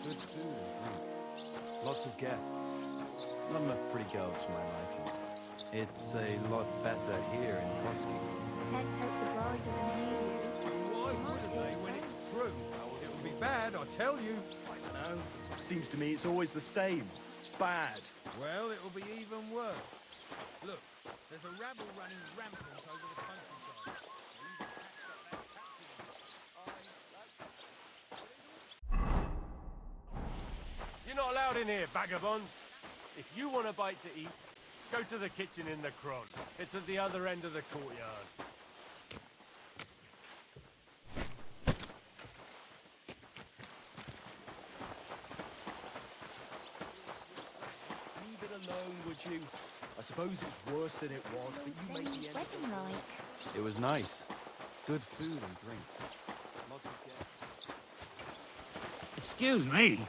Good food and drink. Lots of guests. Not enough pretty girls for my liking. It's a lot better here in Trotsky. Let's hope the bride doesn't hear you. Why wouldn't they when it's true? It would be bad, I tell you. I don't know. Seems to me it's always the same. Bad. Well, it will be even worse. Look, there's a rabble running rampant over the countryside. You're not allowed in here, vagabond. If you want a bite to eat, go to the kitchen in the Cron. It's at the other end of the courtyard. Leave it alone, would you? I suppose it's worse than it was, but you made the end. Wedding like. It was nice. Good food and drink. Lots of guests. Excuse me.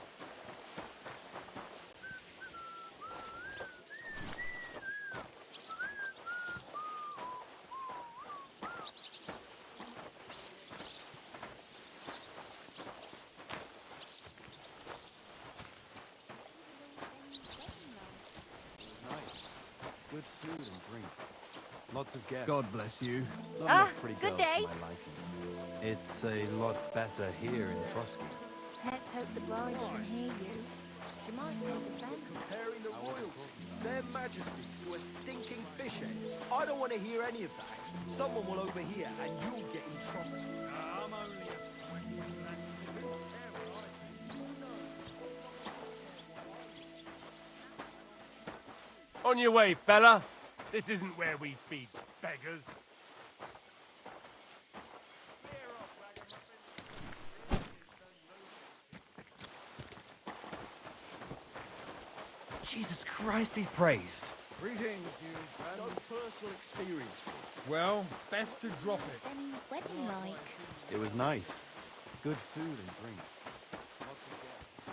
Good food and drink. Lots of guests. God bless you. Not Ah, enough pretty good girls day. for my liking. It's a lot better here in Trotsky. Let's hope the bride doesn't hear you. She might take offense. Comparing the royalty, their majesties, to a stinking fish head. I don't want to hear any of that. Someone will overhear and you'll get in trouble. I'm only a friend. On your way, fella. This isn't where we feed beggars. Jesus Christ be praised. Greetings, you No personal experience. Well, best to drop it. Then wedding like. It was nice. Good food and drink. Lots of guests.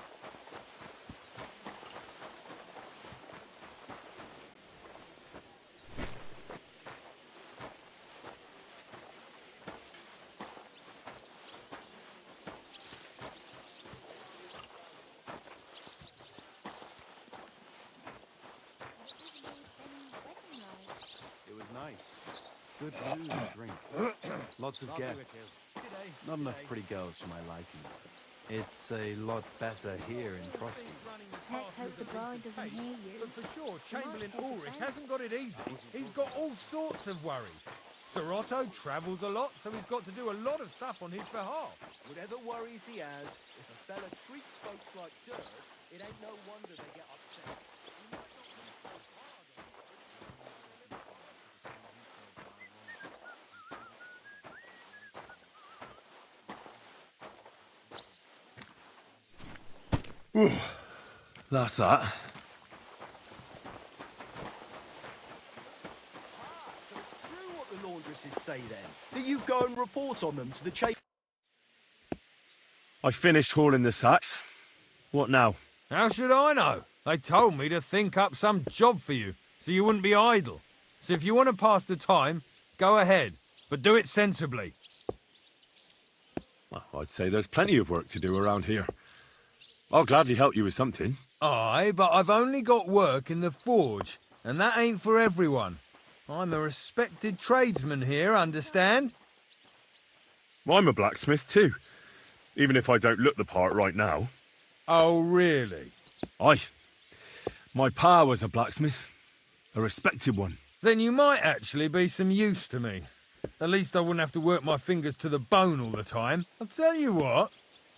It was nice. Good food and drink. Lots of guests. Not enough pretty girls for my liking. It's a lot better here in Trotsky. Let's hope the bride doesn't hear you. But for sure, Chamberlain Ulrich hasn't got it easy. He's got all sorts of worries. Sir Otto travels a lot, so he's got to do a lot of stuff on his behalf. Whatever worries he has, if a fella treats folks like dirt, it ain't no wonder they get upset. That's that. So it's true what the laundresses say then, that you go and report on them to the chamber. I finished hauling the sacks. What now? How should I know? They told me to think up some job for you, so you wouldn't be idle. So if you want to pass the time, go ahead, but do it sensibly. Well, I'd say there's plenty of work to do around here. I'll gladly help you with something. Aye, but I've only got work in the forge, and that ain't for everyone. I'm a respected tradesman here, understand? I'm a blacksmith too, even if I don't look the part right now. Oh, really? Aye. My pa was a blacksmith, a respected one. Then you might actually be some use to me. At least I wouldn't have to work my fingers to the bone all the time. I'll tell you what,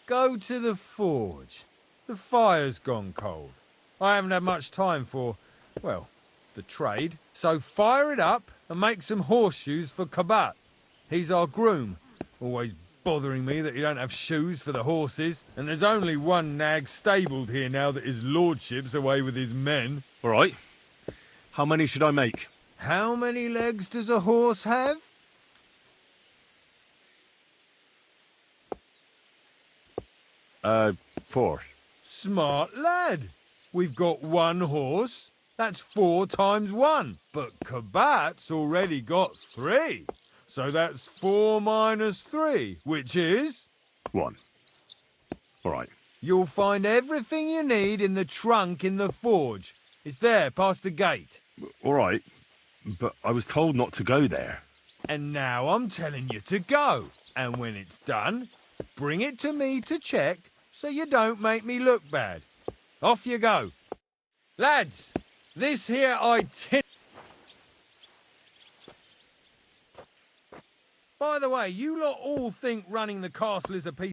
go to the forge. The fire's gone cold. I haven't had much time for, well, the trade. So fire it up and make some horseshoes for Kabat. He's our groom, always bothering me that he don't have shoes for the horses. And there's only one nag stabled here now that his lordship's away with his men. All right. How many should I make? How many legs does a horse have? 4. Smart lad. We've got one horse. That's 4 times 1. But Kabat's already got 3. So that's 4 minus 3, which is... 1. All right. You'll find everything you need in the trunk in the forge. It's there, past the gate. All right, but I was told not to go there. And now I'm telling you to go. And when it's done, bring it to me to check so you don't make me look bad. Off you go. Lads, this here itinerary... By the way, you lot all think running the castle is a piece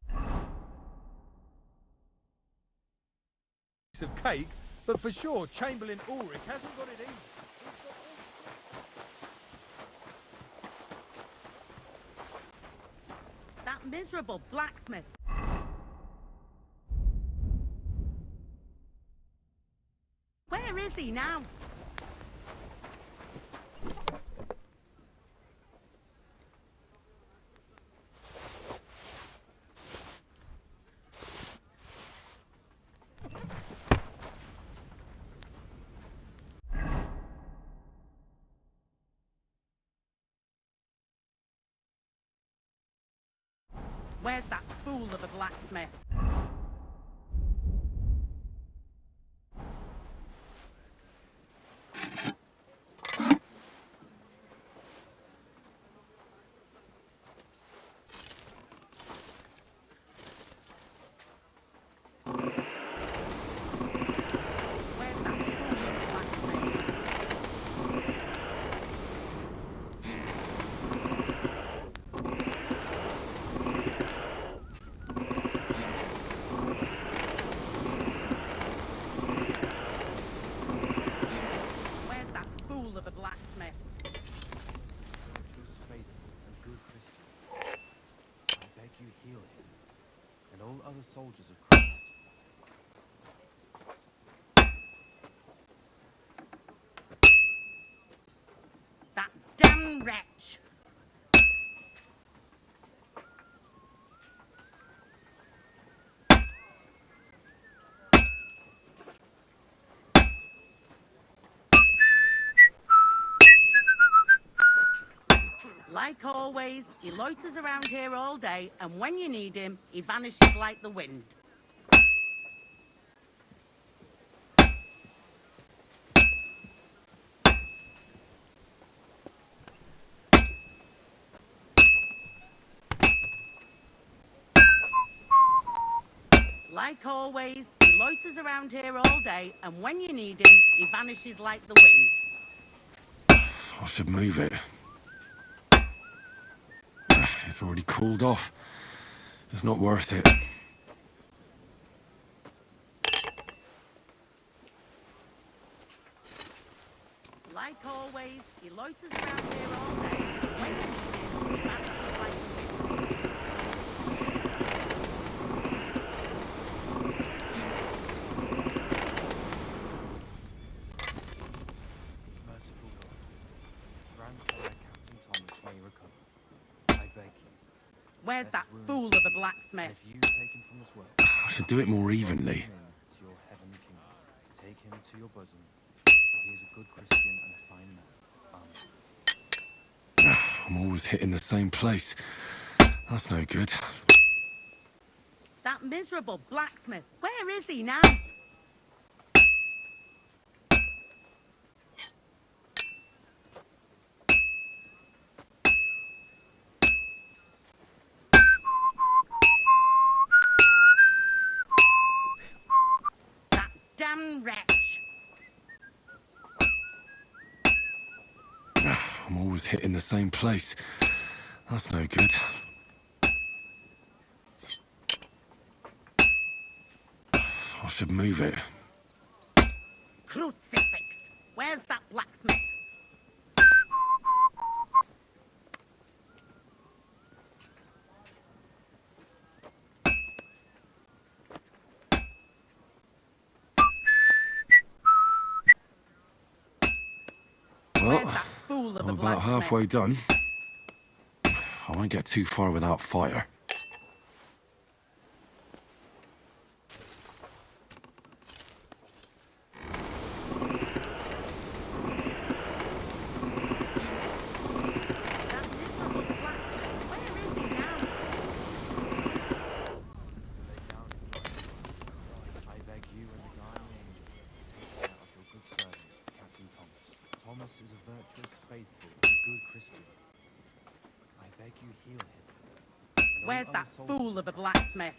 of cake, but for sure Chamberlain Ulrich hasn't got it easy. That miserable blacksmith. Where is he now? Where's that fool of a blacksmith? Other soldiers of Christ. That damn wretch! Like always, he loiters around here all day, and when you need him, he vanishes like the wind. Like always, he loiters around here all day, and when you need him, he vanishes like the wind. I should move it. It's already cooled off. It's not worth it. Like always, he loiters around here all day, and when you need him, he vanishes like the wind. Merciful God, grant that Captain Thomas may recover. I beg you. Where's that fool of a blacksmith? Let you take him from his work. I should do it more evenly. Welcome him to your heavenly kingdom. Take him to your bosom, for he is a good Christian and a fine man. Amen. I'm always hitting the same place. That's no good. That miserable blacksmith. Where is he now? That damn wretch. I'm always hitting the same place. That's no good. I should move it. Crucifix. Where's that blacksmith? Well, Where's that fool of I'm a about blacksmith? halfway done. I won't get too far without fire. That miserable blacksmith. Where is he now? Where's that fool of a blacksmith?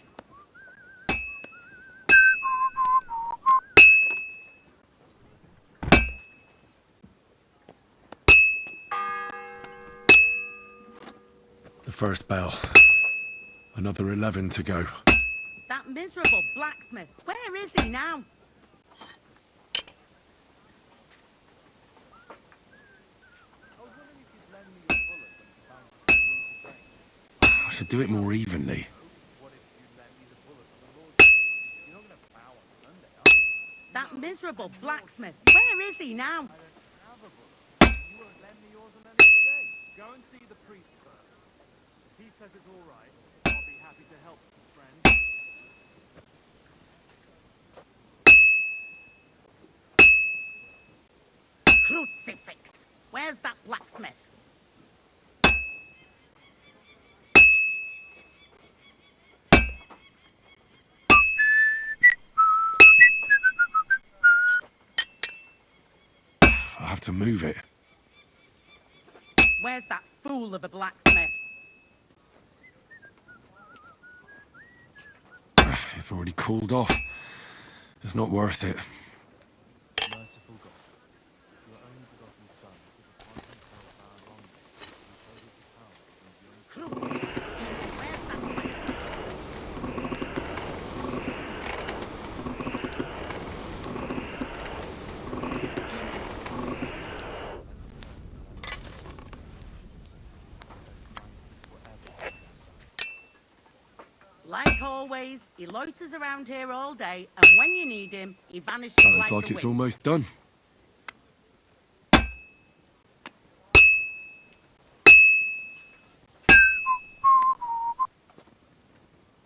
The first bell. Another 11 to go. That miserable blacksmith. Where is he now? I should do it more evenly. That miserable blacksmith. Where is he now? Go and see the priest first. If he says it's all right, I'll be happy to help, friend. Crucifix. Where's that blacksmith? I have to move it. Where's that fool of a blacksmith? It's already cooled off. It's not worth it. Merciful God, your only begotten Son, who upon himself our wrongdoing, and showed us the power of enduring Crucifix. Where's that blacksmith? Like always, he loiters around here all day, and when you need him, he vanishes Sounds like the it's wind. almost done.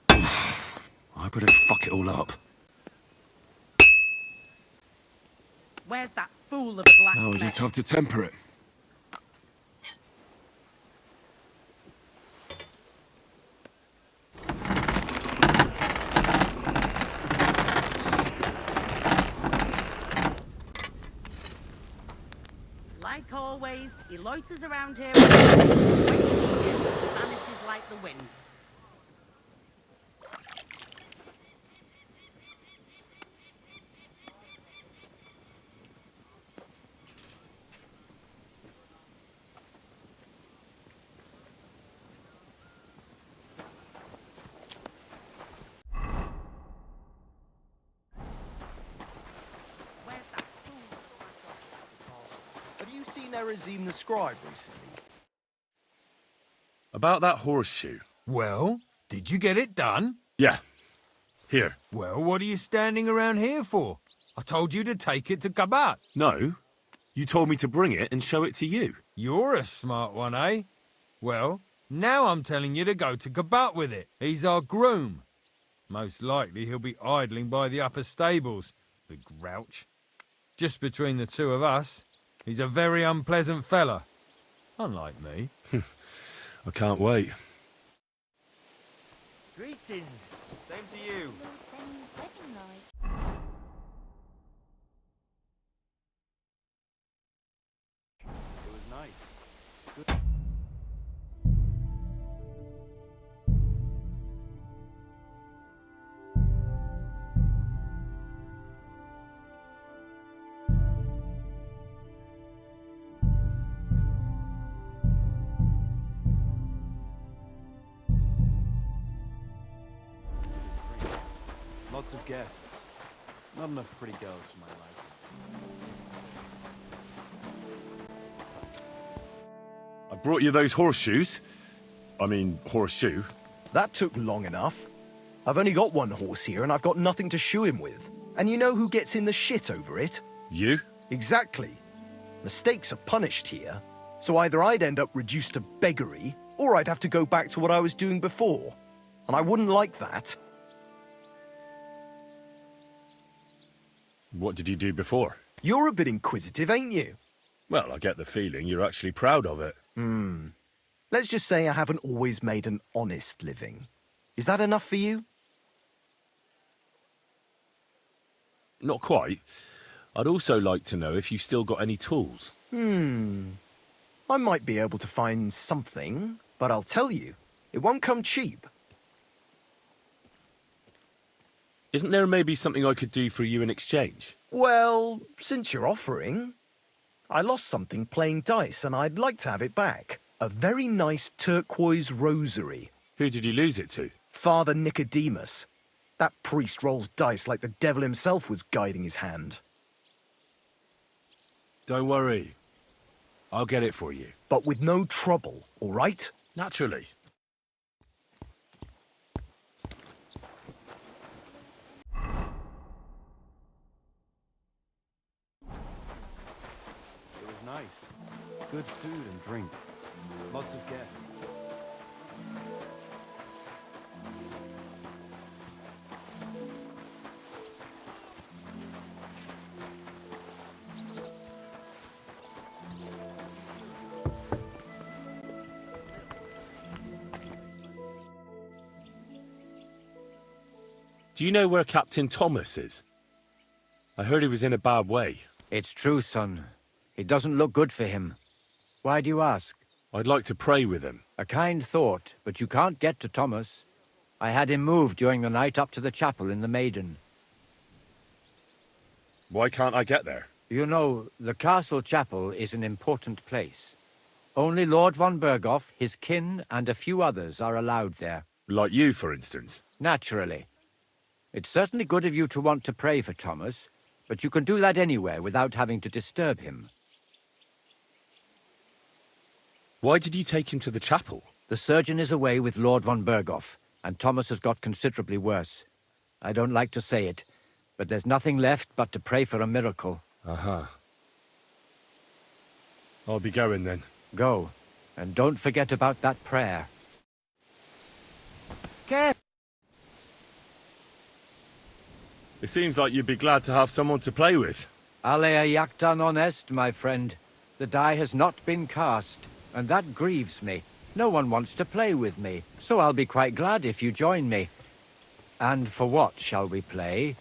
I better fuck it all up. Where's that fool of a blacksmith? Now I just have to temper it. Like always, he loiters around here all day, and when you need him, he vanishes like the wind. Where's that fool? Have you seen Erazim the scribe recently? About that horseshoe. Well, did you get it done? Yeah. Here. Well, what are you standing around here for? I told you to take it to Kabat. No. You told me to bring it and show it to you. You're a smart one, eh? Well, now I'm telling you to go to Kabat with it. He's our groom. Most likely he'll be idling by the upper stables, the grouch. Just between the two of us, he's a very unpleasant fella. Unlike me. I can't wait. Greetings. Same to you. Lord Samuel's wedding night. It was nice. Good. Lots of guests. Not enough pretty girls for my liking. I brought you those horseshoes. I mean, horseshoe. That took long enough. I've only got one horse here and I've got nothing to shoe him with. And you know who gets in the shit over it? You? Exactly. Mistakes are punished here. So either I'd end up reduced to beggary, or I'd have to go back to what I was doing before. And I wouldn't like that. What did you do before? You're a bit inquisitive, ain't you? Well, I get the feeling you're actually proud of it. Let's just say I haven't always made an honest living. Is that enough for you? Not quite. I'd also like to know if you've still got any tools. I might be able to find something, but I'll tell you, It won't come cheap. Isn't there maybe something I could do for you in exchange? Well, since you're offering, I lost something playing dice and I'd like to have it back. A very nice turquoise rosary. Who did you lose it to? Father Nicodemus. That priest rolls dice like the devil himself was guiding his hand. Don't worry. I'll get it for you. But with no trouble, all right? Naturally. It was nice. Good food and drink. Lots of guests. Do you know where Captain Thomas is? I heard he was in a bad way. It's true, son. It doesn't look good for him. Why do you ask? I'd like to pray with him. A kind thought, but you can't get to Thomas. I had him moved during the night up to the chapel in the Maiden. Why can't I get there? You know, the castle chapel is an important place. Only Lord von Berghoff, his kin, and a few others are allowed there. Like you, for instance. Naturally. It's certainly good of you to want to pray for Thomas, but you can do that anywhere without having to disturb him. Why did you take him to the chapel? The surgeon is away with Lord von Berghoff, and Thomas has got considerably worse. I don't like to say it, but there's nothing left but to pray for a miracle. Uh-huh. I'll be going then. Go, and don't forget about that prayer. Care. It seems like you'd be glad to have someone to play with. Alea jacta non est, my friend. The die has not been cast, and that grieves me. No one wants to play with me, so I'll be quite glad if you join me. And for what shall we play?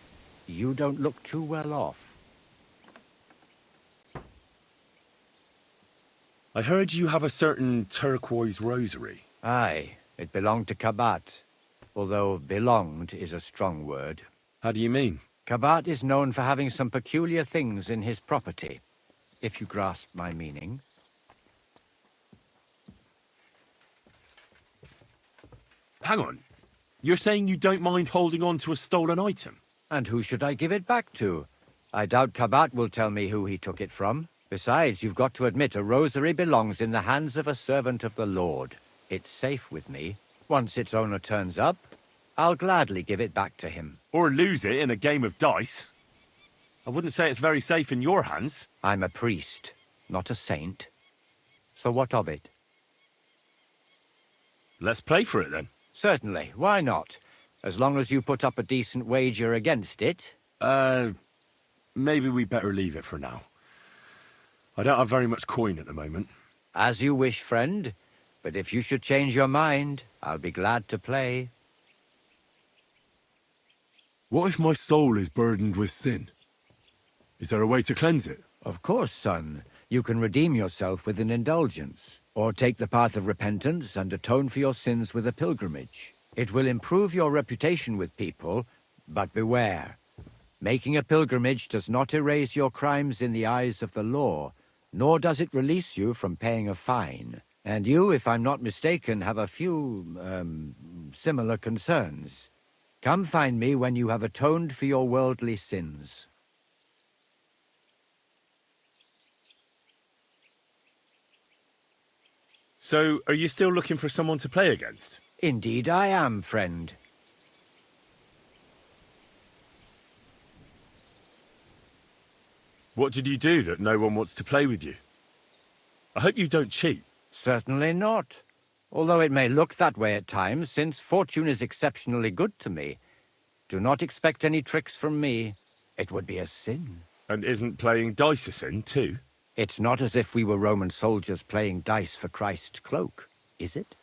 You don't look too well off. I heard you have a certain turquoise rosary. Aye, it belonged to Kabat, although belonged is a strong word. How do you mean? Kabat is known for having some peculiar things in his property, if you grasp my meaning. Hang on. You're saying you don't mind holding on to a stolen item? And who should I give it back to? I doubt Kabat will tell me who he took it from. Besides, you've got to admit a rosary belongs in the hands of a servant of the Lord. It's safe with me. Once its owner turns up, I'll gladly give it back to him. Or lose it in a game of dice? I wouldn't say it's very safe in your hands. I'm a priest, not a saint. So what of it? Let's play for it then. Certainly, why not? As long as you put up a decent wager against it. Maybe we better leave it for now. I don't have very much coin at the moment. As you wish, friend. But if you should change your mind, I'll be glad to play. What if my soul is burdened with sin? Is there a way to cleanse it? Of course, son. You can redeem yourself with an indulgence, or take the path of repentance and atone for your sins with a pilgrimage. It will improve your reputation with people, but beware. Making a pilgrimage does not erase your crimes in the eyes of the law, nor does it release you from paying a fine. And you, if I'm not mistaken, have a few, similar concerns. Come find me when you have atoned for your worldly sins. So, are you still looking for someone to play against? Indeed I am, friend. What did you do that no one wants to play with you? I hope you don't cheat. Certainly not. Although it may look that way at times, since fortune is exceptionally good to me. Do not expect any tricks from me. It would be a sin. And isn't playing dice a sin, too? It's not as if we were Roman soldiers playing dice for Christ's cloak, is it?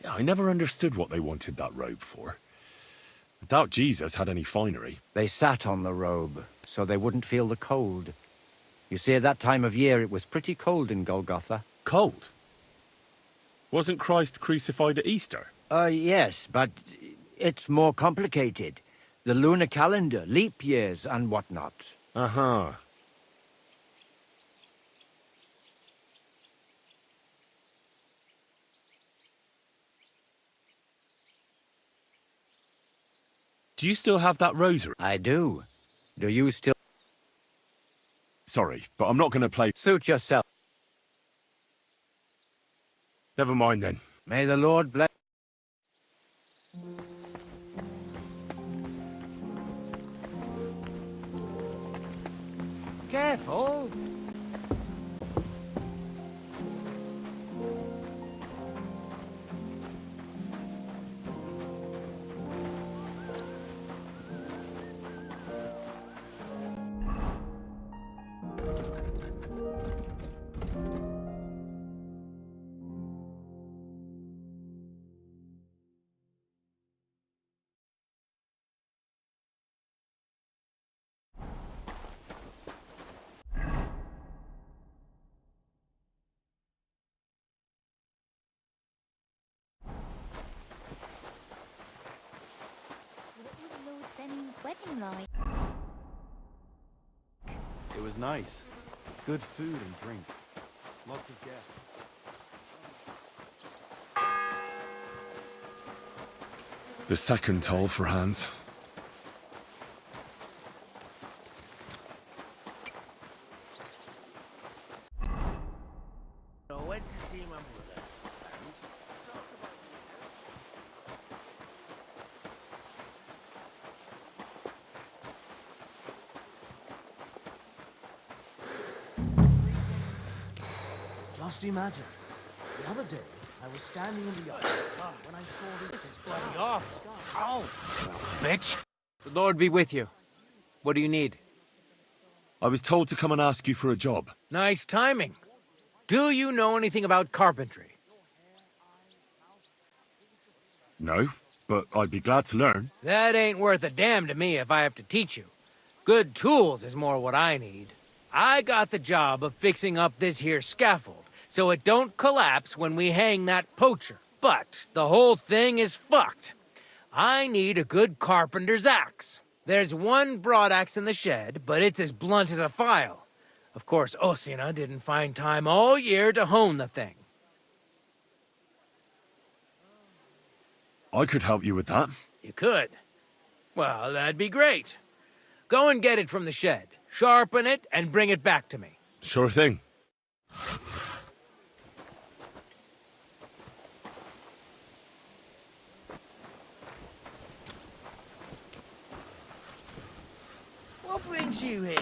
Yeah, I never understood what they wanted that robe for. I doubt Jesus had any finery. They sat on the robe, so they wouldn't feel the cold. You see, at that time of year, it was pretty cold in Golgotha. Cold? Wasn't Christ crucified at Easter? Yes, but it's more complicated. The lunar calendar, leap years, and whatnot. Uh-huh. Do you still have that rosary? I do. Do you still... Sorry, but I'm not going to play... Suit yourself. Never mind then. May the Lord bless... Careful! What was Lord Zenin's wedding like? It was nice. Good food and drink. Lots of guests. The second toll for Hans. I went to see my mother. Just imagine. The other day, I was standing in the yard when I saw this is bloody off. Ow! Bitch! The Lord be with you. What do you need? I was told to come and ask you for a job. Nice timing. Do you know anything about carpentry? No, but I'd be glad to learn. That ain't worth a damn to me if I have to teach you. Good tools is more what I need. I got the job of fixing up this here scaffold, so it don't collapse when we hang that poacher. But the whole thing is fucked. I need a good carpenter's axe. There's one broadaxe in the shed, but it's as blunt as a file. Of course, Osina didn't find time all year to hone the thing. I could help you with that. You could? Well, that'd be great. Go and get it from the shed, sharpen it, and bring it back to me. Sure thing. What brings you here?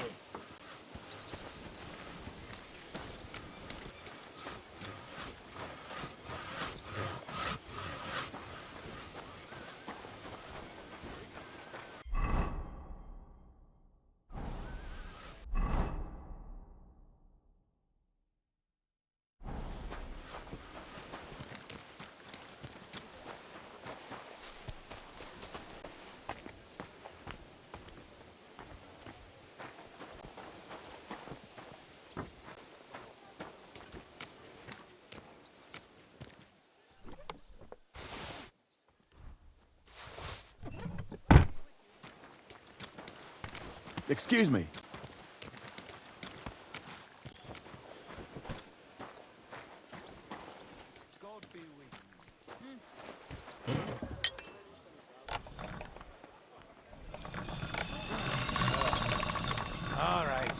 Excuse me. God be with you. All right.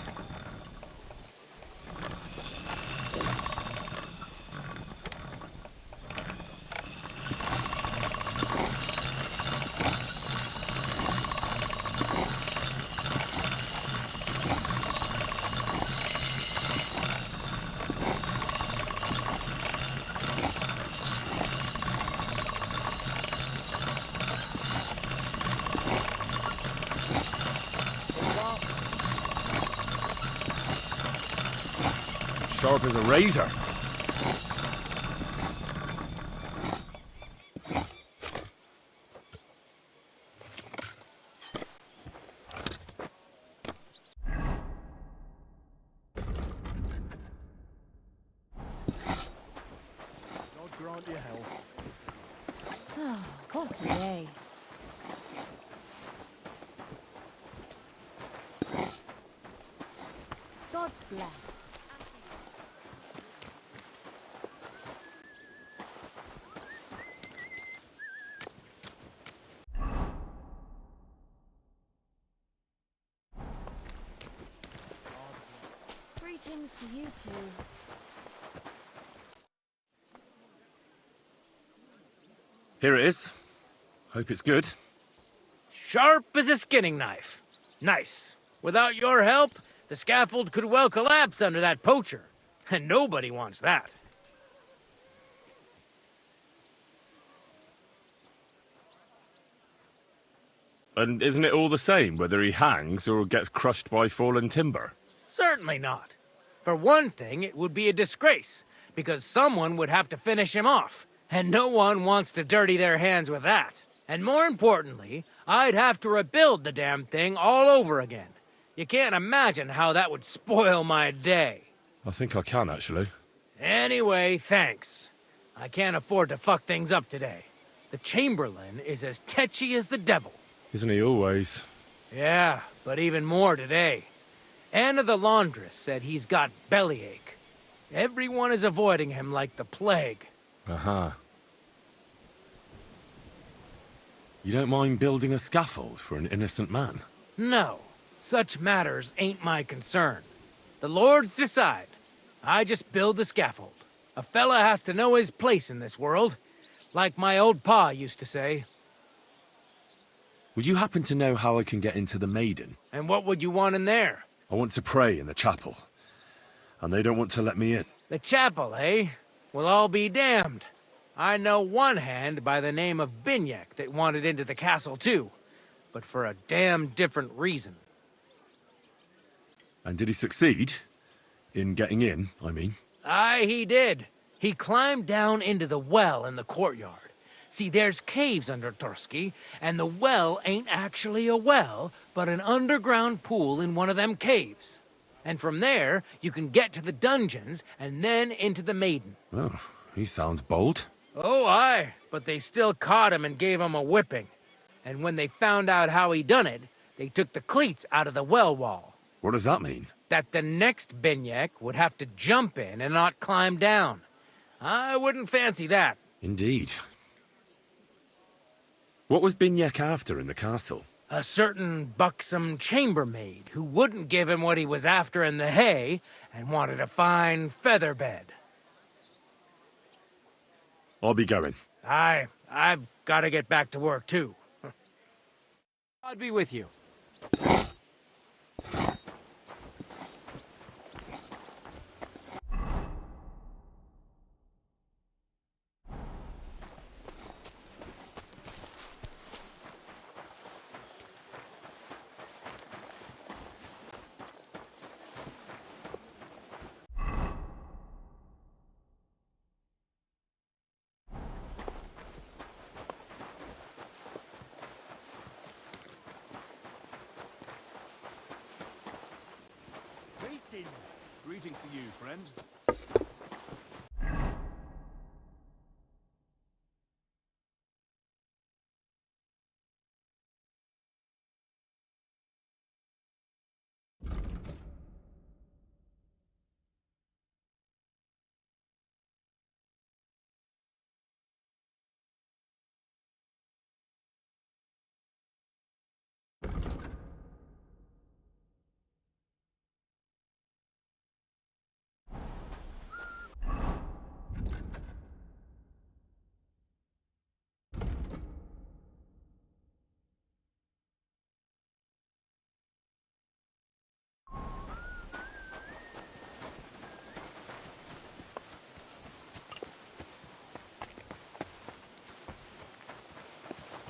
Sharp as a razor. Can't you help? Oh, what a day. God bless. Greetings to you two. Here it is. Hope it's good. Sharp as a skinning knife. Nice. Without your help, the scaffold could well collapse under that poacher. And nobody wants that. And isn't it all the same whether he hangs or gets crushed by fallen timber? Certainly not. For one thing, it would be a disgrace, because someone would have to finish him off, and no one wants to dirty their hands with that. And more importantly, I'd have to rebuild the damn thing all over again. You can't imagine how that would spoil my day. I think I can, actually. Anyway, thanks. I can't afford to fuck things up today. The Chamberlain is as tetchy as the devil. Isn't he always? Yeah, but even more today. Anna the laundress said he's got bellyache. Everyone is avoiding him like the plague. Uh-huh. You don't mind building a scaffold for an innocent man? No, such matters ain't my concern. The lords decide. I just build the scaffold. A fella has to know his place in this world, like my old pa used to say. Would you happen to know how I can get into the Maiden? And what would you want in there? I want to pray in the chapel, and they don't want to let me in. The chapel, eh? Well, I'll be damned. I know one hand by the name of Binyak that wanted into the castle too, but for a damn different reason. And did he succeed? In getting in, I mean? Aye, he did. He climbed down into the well in the courtyard. See, there's caves under Tursky, and the well ain't actually a well, but an underground pool in one of them caves. And from there, you can get to the dungeons, and then into the Maiden. Oh, he sounds bold. Oh, aye, but they still caught him and gave him a whipping. And when they found out how he done it, they took the cleats out of the well wall. What does that mean? That the next Binyak would have to jump in and not climb down. I wouldn't fancy that. Indeed. What was Binyak after in the castle? A certain buxom chambermaid who wouldn't give him what he was after in the hay and wanted a fine feather bed. I'll be going. Aye, I've got to get back to work too. I'll be with you. Greetings to you, friend.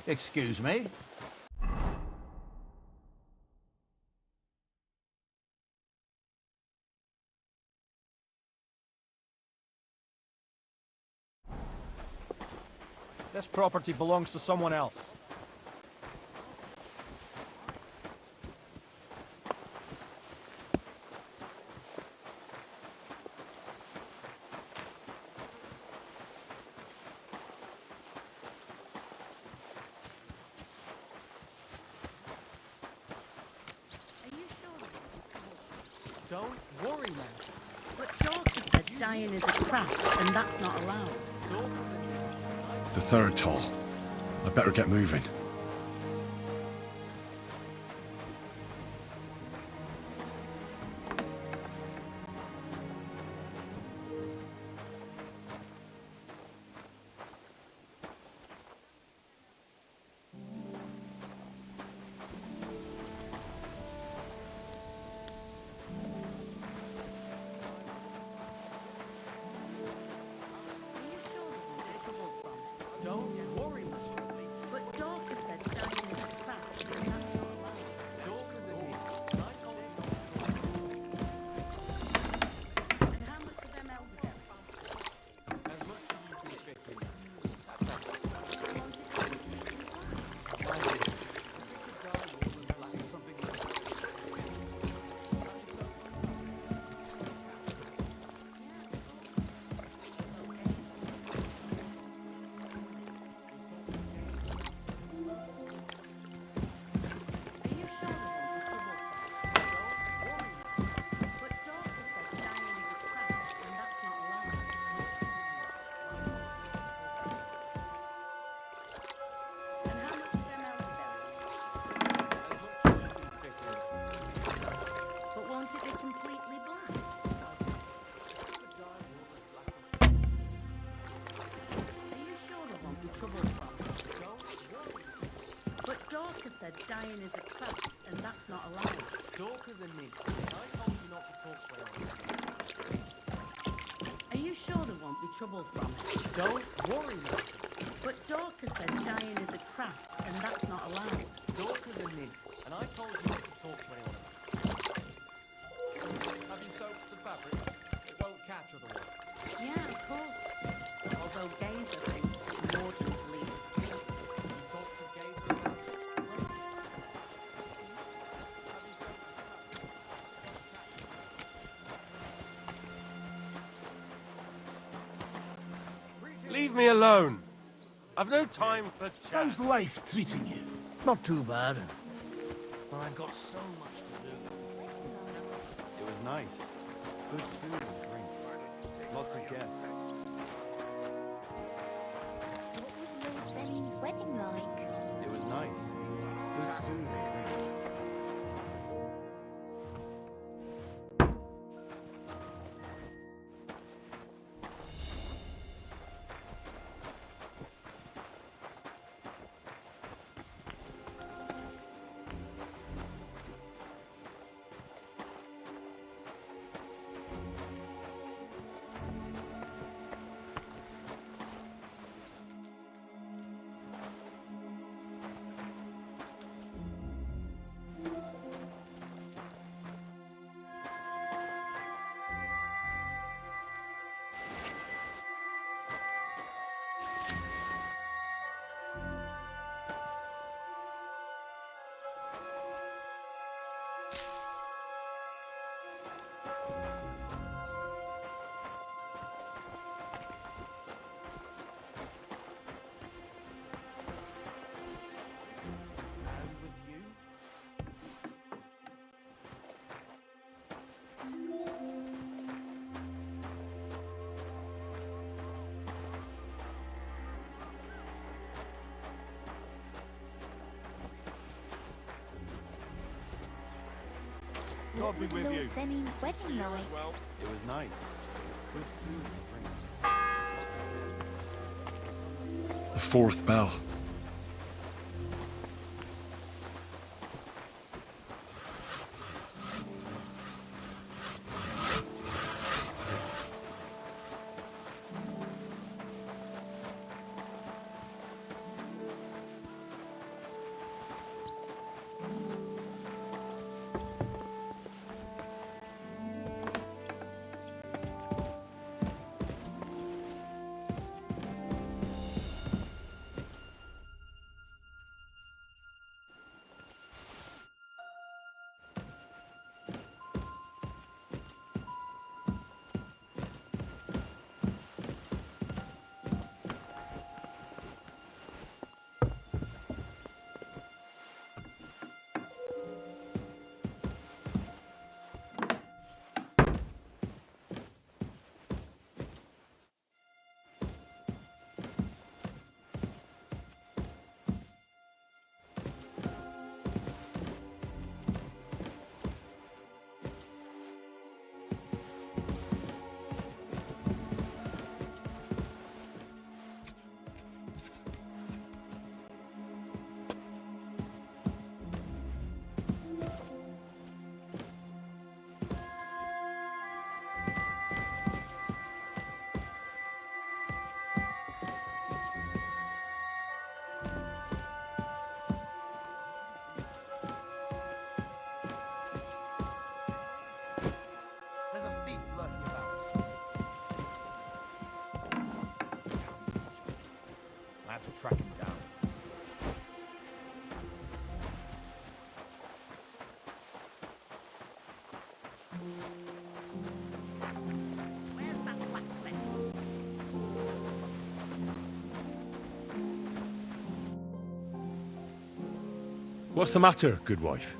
Excuse me? This property belongs to someone else. Don't worry, man. But Dorcas said dying is a craft, and that's not allowed. The third toll. I better get moving. Don't worry, man. But Dorcas said dying is a craft, and that's not allowed. Dorcas are here. And I told you not to talk. And how much of them elderberries? As much as you can fit in. That's all. But won't it be completely black? Are you sure there won't be trouble from it? But Dorcas said dying is a craft, and that's not allowed. Dorcas and me. I told you not to talk to anyone. Are you sure there won't be trouble from it? Don't worry, man. But Dorcas said dying is a craft, and that's not allowed. Dorcas and me. And I told you not to talk to anyone about it. Have you soaked the fabric? It won't catch otherwise. Yeah, of course. Although Gazer thinks Mordred believes. You talk to Gazer about it? Have you soaked the fabric? Leave me alone. I've no time for chat. How's life treating you? Not too bad. But I've got so much to do. It was nice. Good food and drink. Lots of guests. What was Lord Zenning's wedding like? It was nice. Good food and drink. What was Lord Zenning's wedding like? It was nice. Good food and drink. The fourth bell. to track him down. Where's that blacksmith? What's the matter, good wife?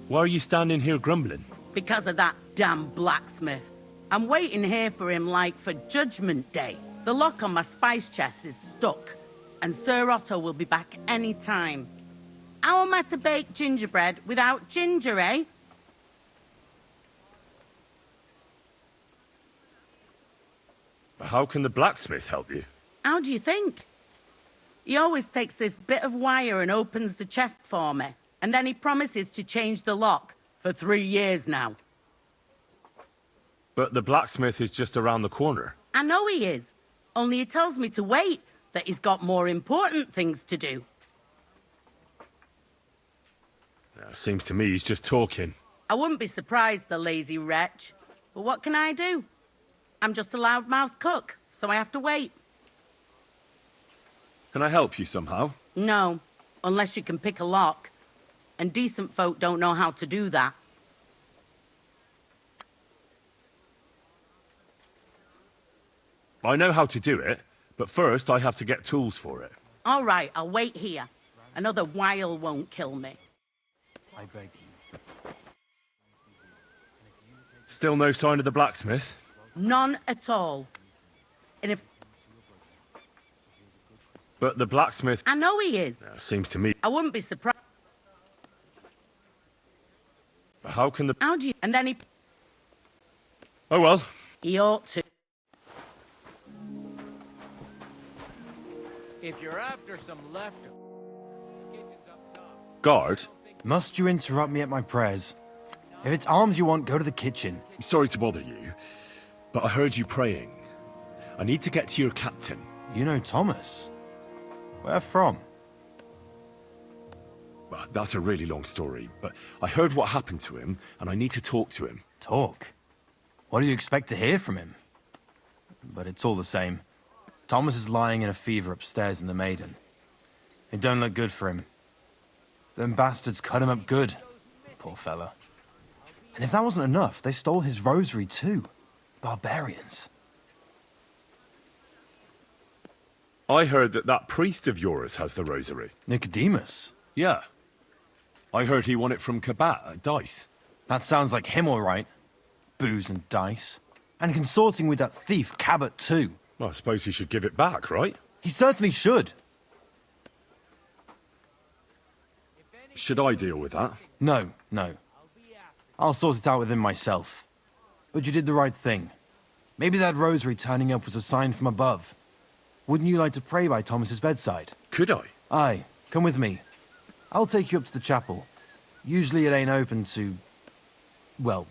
Why are you standing here grumbling? Because of that damn blacksmith. I'm waiting here for him like for Judgment Day. The lock on my spice chest is stuck, and Sir Otto will be back any time. How am I to bake gingerbread without ginger, eh? How can the blacksmith help you? How do you think? He always takes this bit of wire and opens the chest for me, and then he promises to change the lock for 3 years now. But the blacksmith is just around the corner. I know he is, only he tells me to wait, that he's got more important things to do. Seems to me he's just talking. I wouldn't be surprised, the lazy wretch. But what can I do? I'm just a loudmouth cook, so I have to wait. Can I help you somehow? No, unless you can pick a lock. And decent folk don't know how to do that. I know how to do it, but first I have to get tools for it. All right, I'll wait here. Another while won't kill me. I beg you. Still no sign of the blacksmith? None at all. And if... But the blacksmith... I know he is. Seems to me... I wouldn't be surprised. How can the... How do you... And then he... Oh well. He ought to. If you're after some leftovers, kitchen's up top. Guard? Must you interrupt me at my prayers? If it's arms you want, go to the kitchen. Sorry to bother you, but I heard you praying. I need to get to your captain. You know Thomas? Where from? Well, that's a really long story, but I heard what happened to him, and I need to talk to him. Talk? What do you expect to hear from him? But it's all the same. Thomas is lying in a fever upstairs in the Maiden. It don't look good for him. Them bastards cut him up good. Poor fella. And if that wasn't enough, they stole his rosary too. Barbarians. I heard that that priest of yours has the rosary. Nicodemus? Yeah. I heard he won it from Kabat at Dice. That sounds like him all right. Booze and dice. And consorting with that thief Cabot too. Well, I suppose he should give it back, right? He certainly should. Should I deal with that? No, no. I'll sort it out with him myself. But you did the right thing. Maybe that rosary turning up was a sign from above. Wouldn't you like to pray by Thomas's bedside? Could I? Aye, come with me. I'll take you up to the chapel. Usually it ain't open to... well,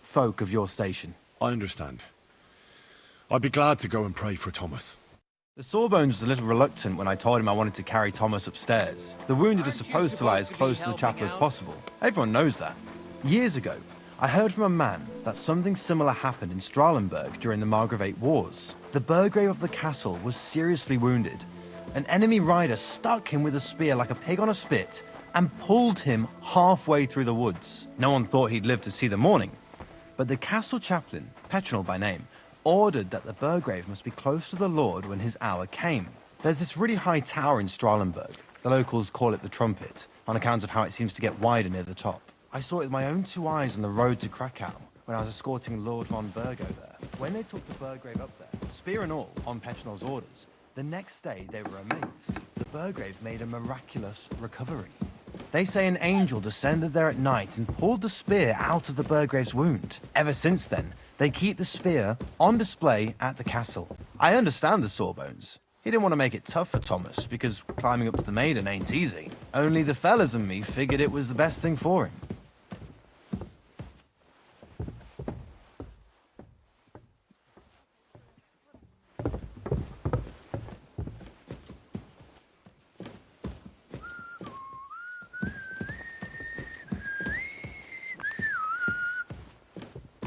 folk of your station. I understand. I'd be glad to go and pray for Thomas. The Sawbones was a little reluctant when I told him I wanted to carry Thomas upstairs. The wounded are supposed to lie as close to the chapel as possible. Everyone knows that. Years ago, I heard from a man that something similar happened in Strahlenberg during the Margravate Wars. The Burgrave of the castle was seriously wounded. An enemy rider stuck him with a spear like a pig on a spit and pulled him halfway through the woods. No one thought he'd live to see the morning. But the castle chaplain, Petronel by name, ordered that the Burgrave must be close to the Lord when his hour came. There's this really high tower in Strahlenberg. The locals call it the Trumpet, on account of how it seems to get wider near the top. I saw it with my own 2 eyes on the road to Krakow when I was escorting Lord von Burgo there. When they took the Burgrave up there, spear and all, on Petronel's orders, the next day they were amazed. The Burgrave made a miraculous recovery. They say an angel descended there at night and pulled the spear out of the Burgrave's wound. Ever since then, they keep the spear on display at the castle. I understand the Sawbones. He didn't want to make it tough for Thomas, because climbing up to the Maiden ain't easy. Only the fellas and me figured it was the best thing for him.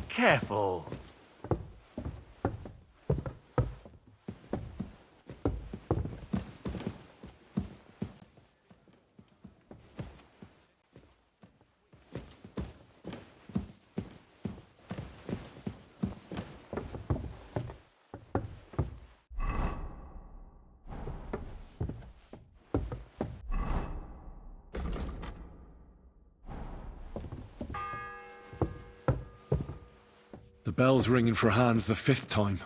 Careful. bell's ringing for Hans the 5th time.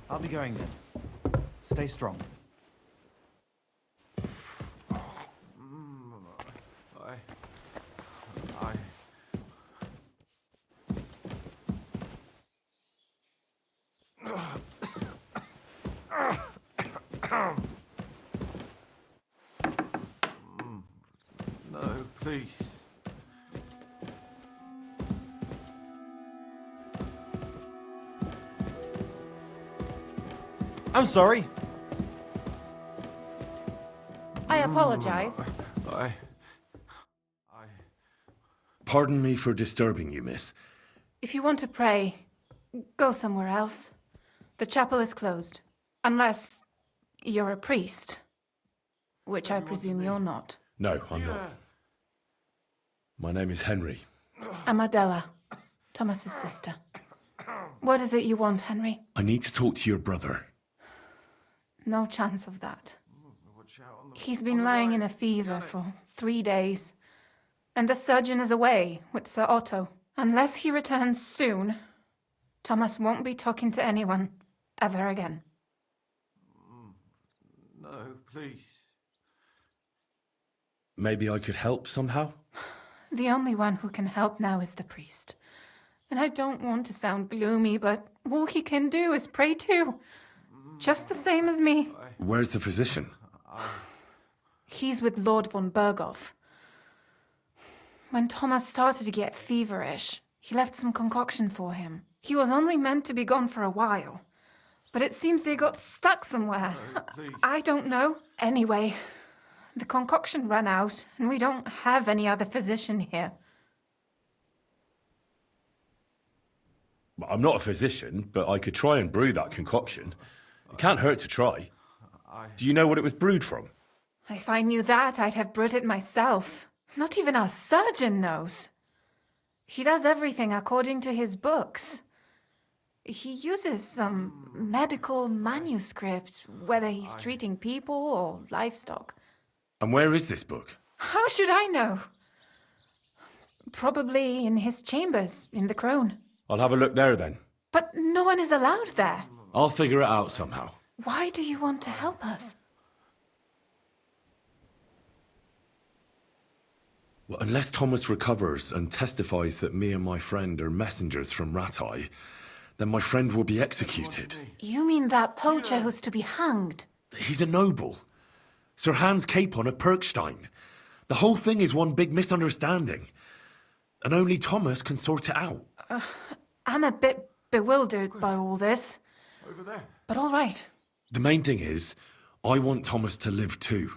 I'll be going then. Stay strong. No, please. I'm sorry. I apologize. Pardon me for disturbing you, miss. If you want to pray, go somewhere else. The chapel is closed. Unless you're a priest. Which I presume you're not. No, I'm not. My name is Henry. I'm Adela, Thomas's sister. What is it you want, Henry? I need to talk to your brother. No chance of that. He's been lying in a fever for 3 days. And the surgeon is away with Sir Otto. Unless he returns soon, Thomas won't be talking to anyone ever again. No, please. Maybe I could help somehow? The only one who can help now is the priest. And I don't want to sound gloomy, but all he can do is pray too. Just the same as me. Where's the physician? He's with Lord von Berghoff. When Thomas started to get feverish, he left some concoction for him. He was only meant to be gone for a while. But it seems they got stuck somewhere. I don't know. Anyway, the concoction ran out, and we don't have any other physician here. I'm not a physician, but I could try and brew that concoction. It can't hurt to try. Do you know what it was brewed from? If I knew that, I'd have brewed it myself. Not even our surgeon knows. He does everything according to his books. He uses some medical manuscript, whether he's treating people or livestock. And where is this book? How should I know? Probably in his chambers, in the Crone. I'll have a look there then. But no one is allowed there. I'll figure it out somehow. Why do you want to help us? Well, unless Thomas recovers and testifies that me and my friend are messengers from Rattay, then my friend will be executed. You mean that poacher who's to be hanged? He's a noble. Sir Hans Capon of Perkstein. The whole thing is one big misunderstanding. And only Thomas can sort it out. I'm a bit bewildered by all this. Over there. But all right. The main thing is, I want Thomas to live too.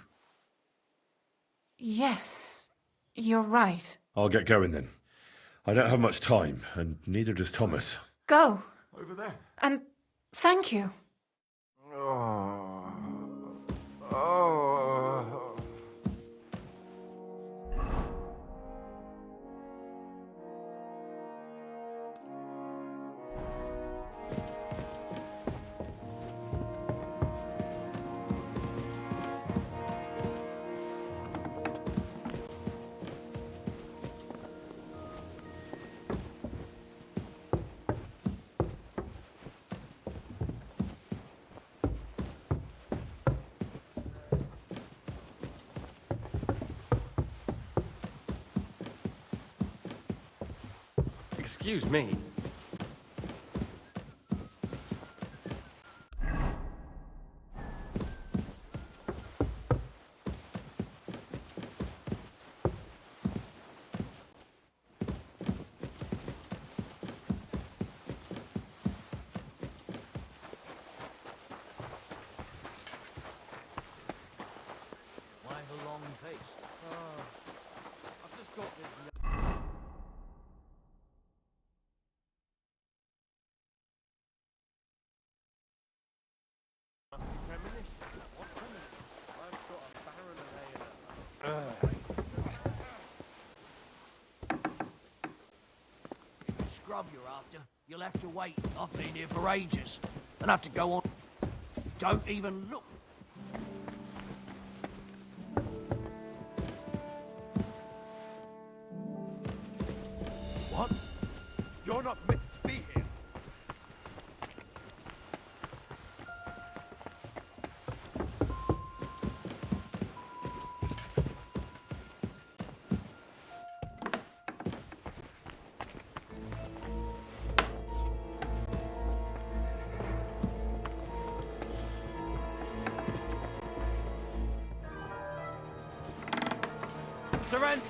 Yes, you're right. I'll get going then. I don't have much time, and neither does Thomas. Go. Over there. And thank you. Excuse me. Why the long face? I've just got this. Must be premonition. What premonition? I've got a barrel of ale. Scrub you're after. You'll have to wait. I've been here for ages. And have to go on. Don't even look. What? You're not meant to be here. Surrender!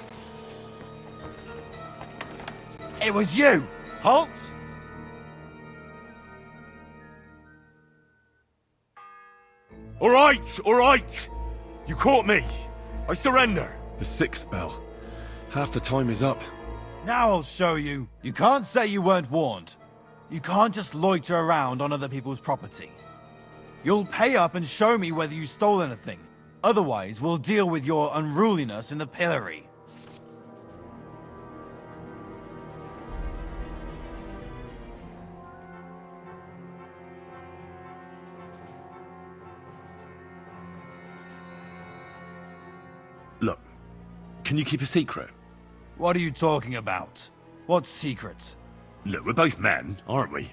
It was you! Halt! All right! You caught me. I surrender. The sixth bell. Half the time is up. Now I'll show you. You can't say you weren't warned. You can't just loiter around on other people's property. You'll pay up and show me whether you stole anything. Otherwise, we'll deal with your unruliness in the pillory. Look, can you keep a secret? What are you talking about? What secret? Look, we're both men, aren't we?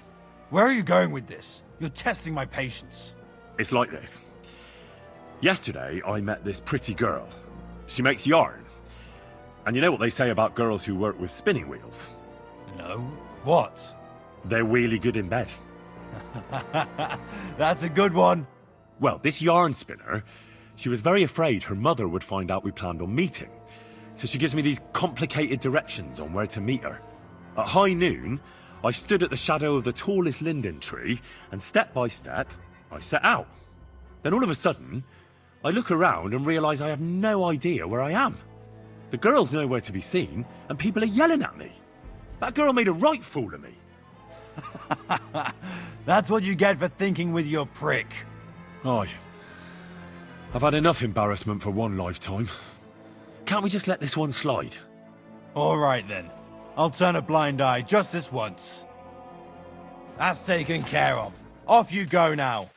Where are you going with this? You're testing my patience. It's like this. Yesterday, I met this pretty girl. She makes yarn. And you know what they say about girls who work with spinning wheels? No. What? They're really good in bed. That's a good one. Well, this yarn spinner, she was very afraid her mother would find out we planned on meeting. So she gives me these complicated directions on where to meet her. At high noon, I stood at the shadow of the tallest linden tree, and step by step, I set out. Then all of a sudden, I look around and realise I have no idea where I am. The girl's nowhere to be seen, and people are yelling at me. That girl made a right fool of me. That's what you get for thinking with your prick. Aye. I've had enough embarrassment for one lifetime. Can't we just let this one slide? All right then. I'll turn a blind eye just this once. That's taken care of. Off you go now.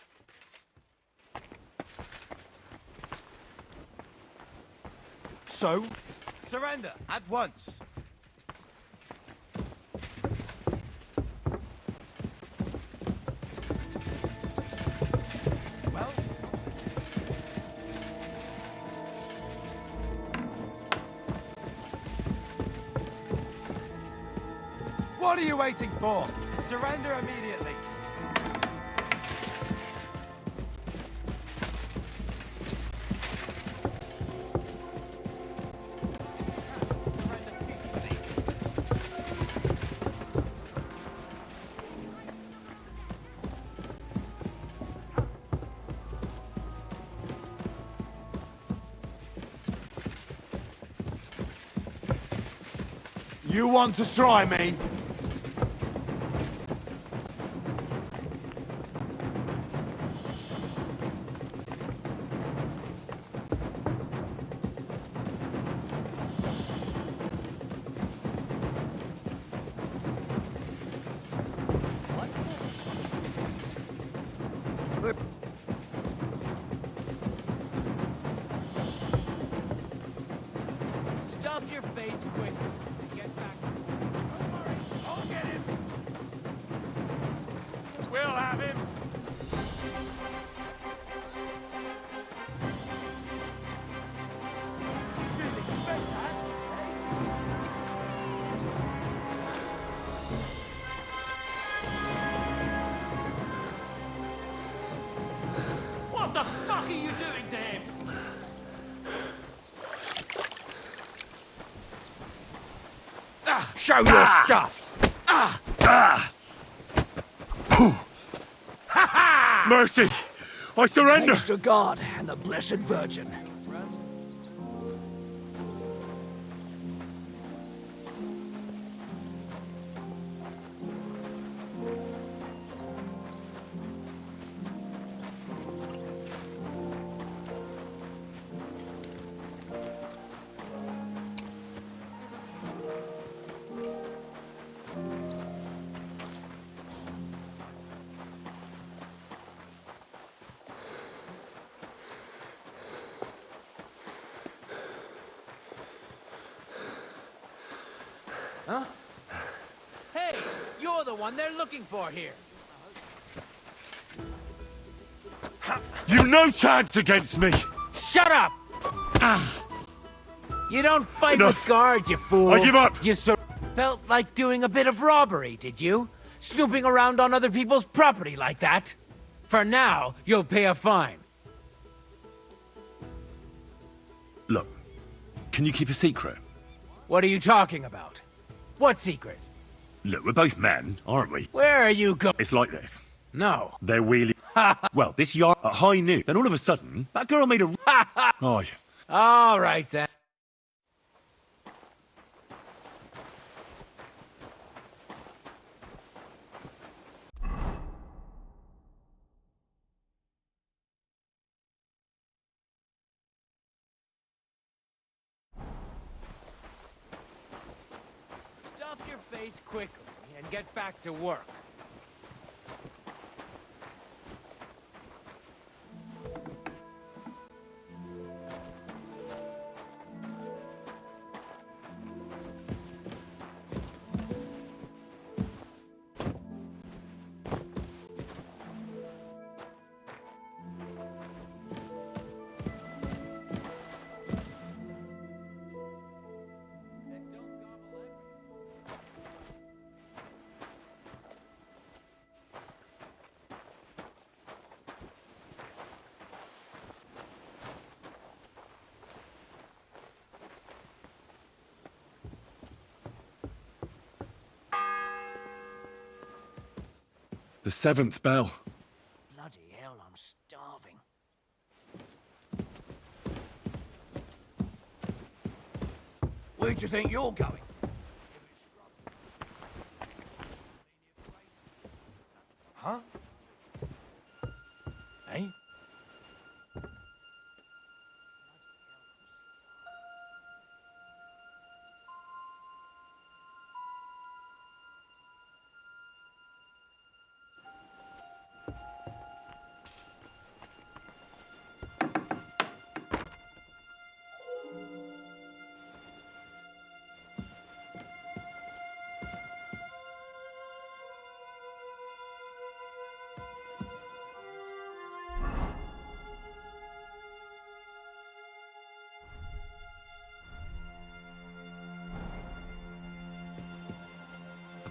So, surrender at once. Well, what are you waiting for? Surrender immediately. You want to try me? Stop your face quick and get back. Don't worry, I'll get him. We'll have him. What the fuck are you doing to him? Show your stuff! Mercy! I surrender! Thanks to God and the Blessed Virgin. Huh? Hey, you're the one they're looking for here. You no chance against me! Shut up! You don't fight Enough. with guards, you fool. I give up. You felt like doing a bit of robbery, did you? Snooping around on other people's property like that? For now, you'll pay a fine. Look, can you keep a secret? What are you talking about? What secret? Look, we're both men, aren't we? Where are you going? It's like this. No. They're wheeling. Well, this yard at high noon. Then all of a sudden, that girl made a. Oh, yeah. All right then. Stuff your face quickly and get back to work. The seventh bell. Bloody hell, I'm starving. Where do you think you're going? Huh? Eh?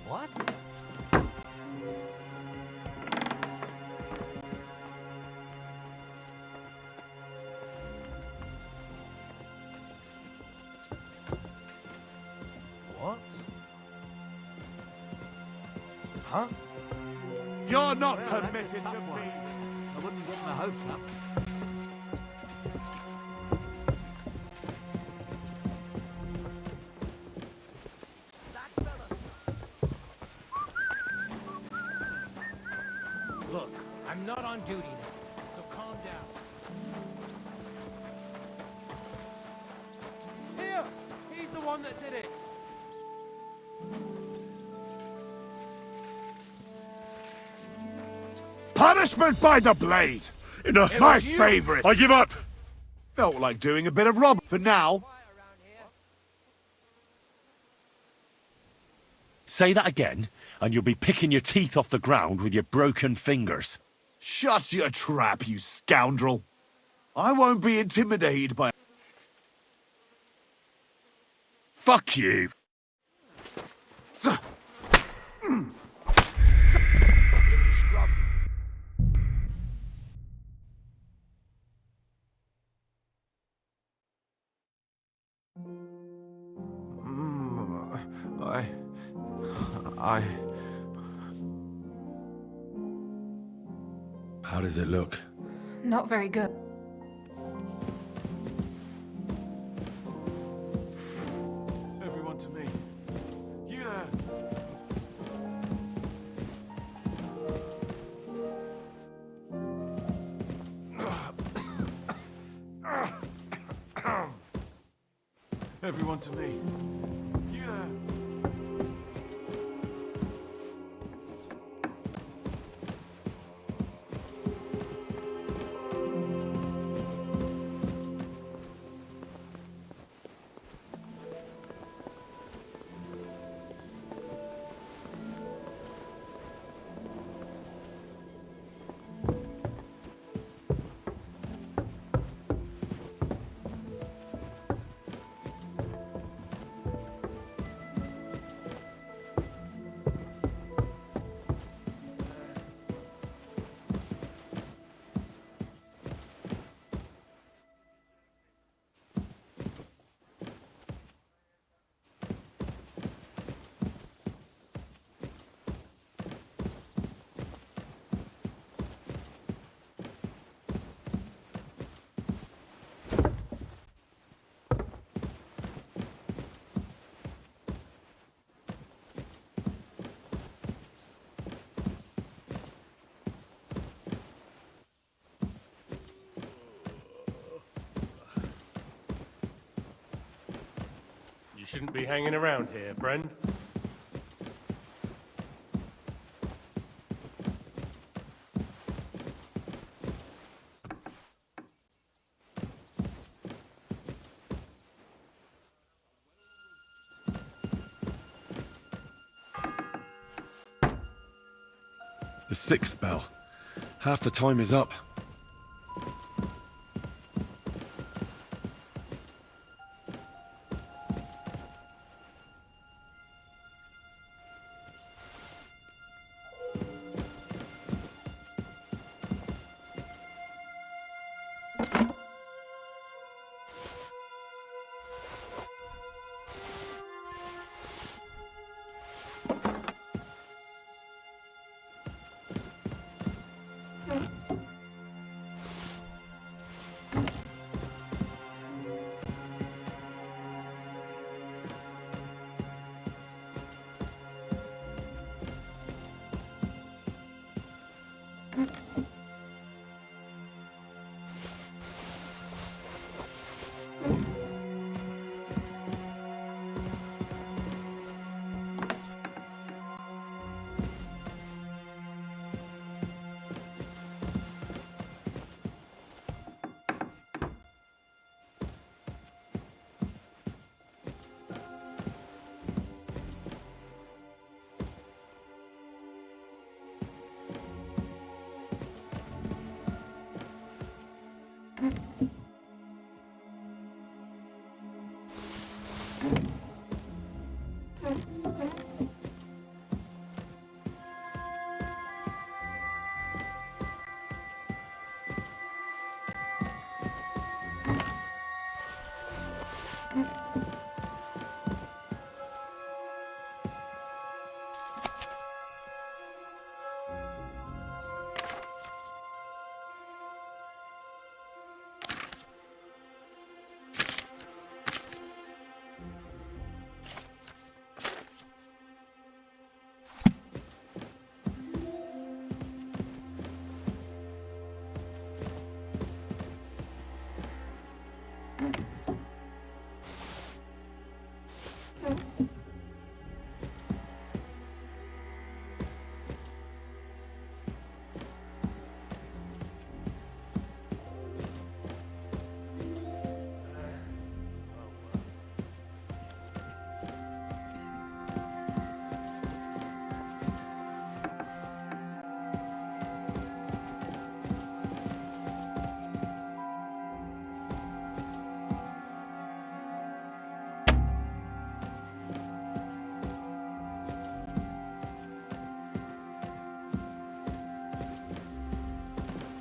What? What? Huh? You're not permitted to be. I wouldn't get my hopes up. Look, I'm not on duty now, so calm down. Here! He's the one that did it! Punishment by the blade! Enough. My favorite! I give up! Felt like doing a bit of rob for now. Say that again, and you'll be picking your teeth off the ground with your broken fingers. Shut your trap, you scoundrel. I won't be intimidated by... Fuck you! How does it look? Not very good. Everyone to me. You there. Everyone to me. You there. You shouldn't be hanging around here, friend. The 6th bell. Half the time is up.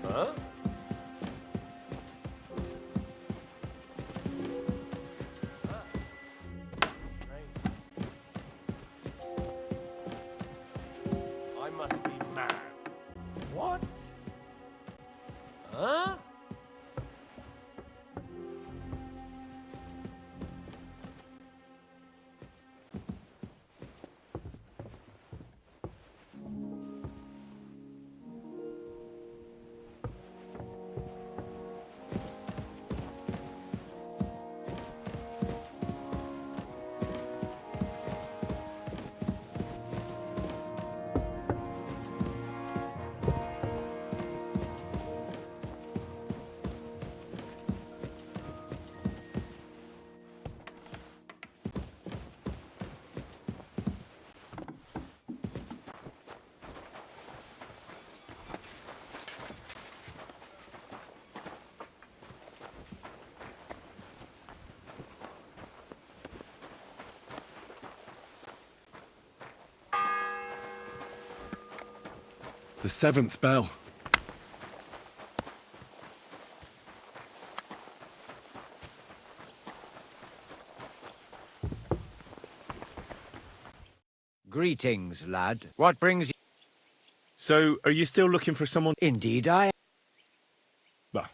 Huh? What? Huh? The 7th bell. Greetings, lad. What brings you? So, are you still looking for someone? Indeed, I am. Well,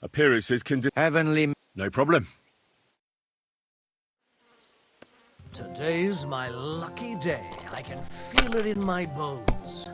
appearances can do. Heavenly. No problem. Today's my lucky day. I can feel it in my bones.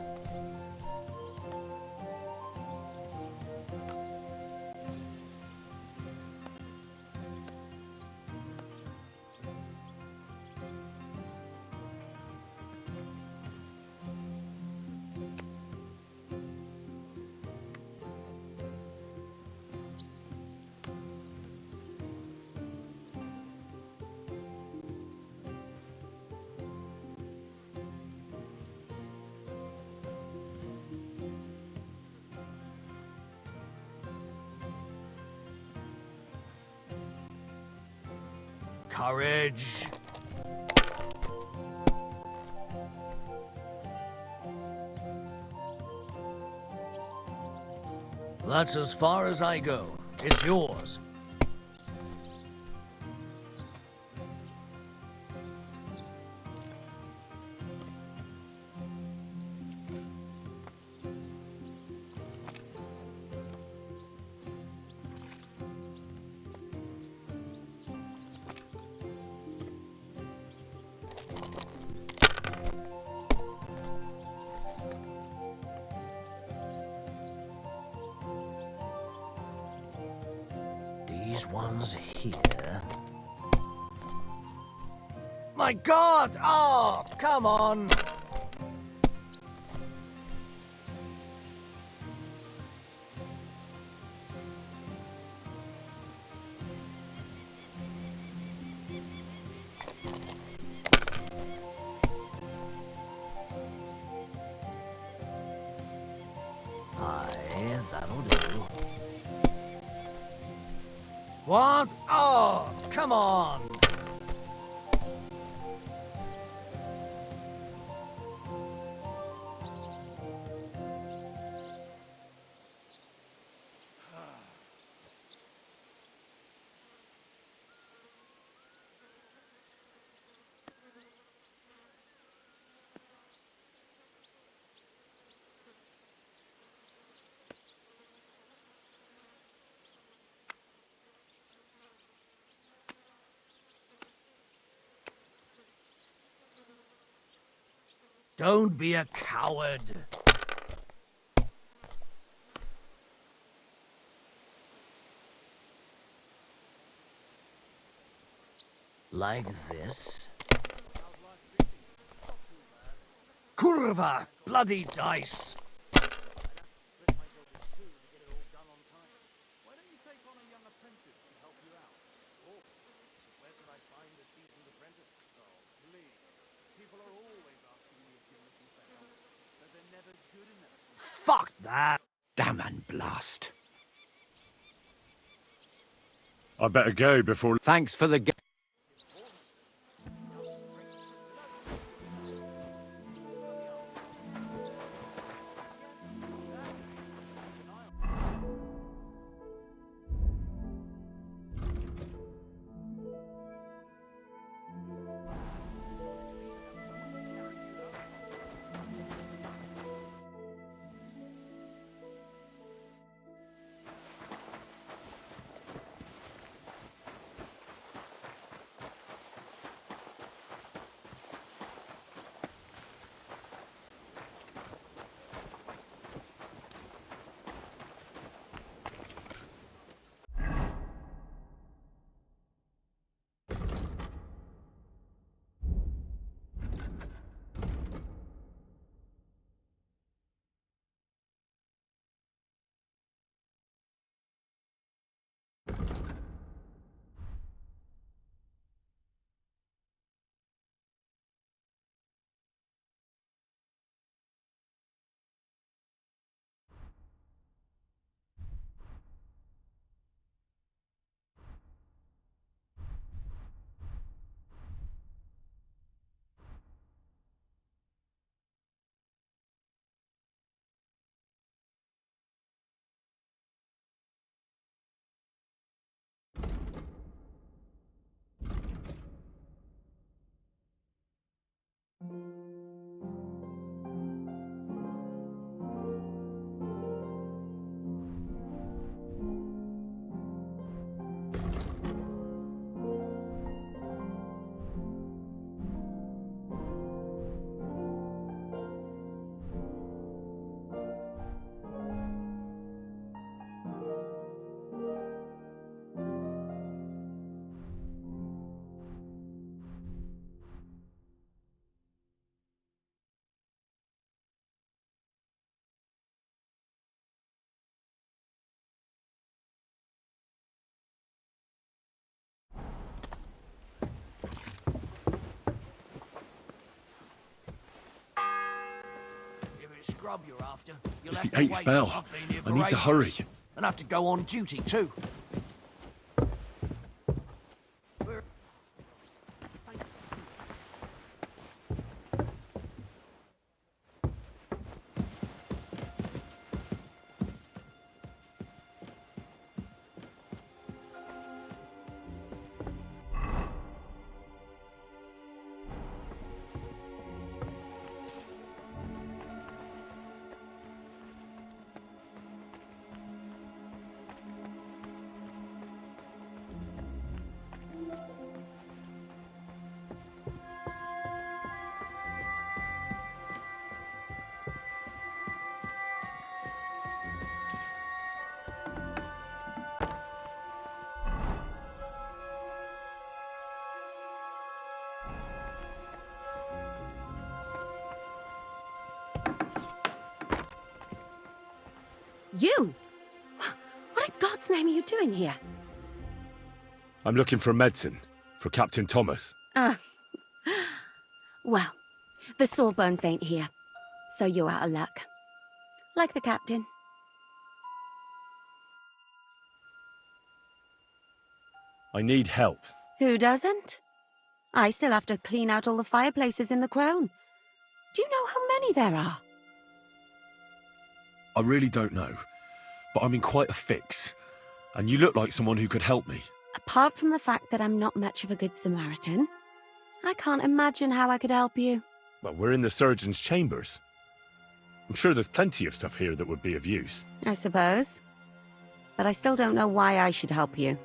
Courage. That's as far as I go. It's yours. These ones here. My God! Oh, come on! Aye, that'll do. What? Oh, come on! Don't be a coward. Like this. Kurva! Bloody dice! Fuck that! Damn and blast. I better go before. Thanks for the. grub you're after. You'll It's have the to 8th wait. bell. I've been here I for need to ages. hurry. And have to go on duty too. You? What in God's name are you doing here? I'm looking for medicine for Captain Thomas. Well, the Sawbones ain't here, so you're out of luck. Like the captain. I need help. Who doesn't? I still have to clean out all the fireplaces in the Crown. Do you know how many there are? I really don't know, but I'm in quite a fix, and you look like someone who could help me. Apart from the fact that I'm not much of a good Samaritan, I can't imagine how I could help you. Well, we're in the surgeon's chambers. I'm sure there's plenty of stuff here that would be of use. I suppose. But I still don't know why I should help you.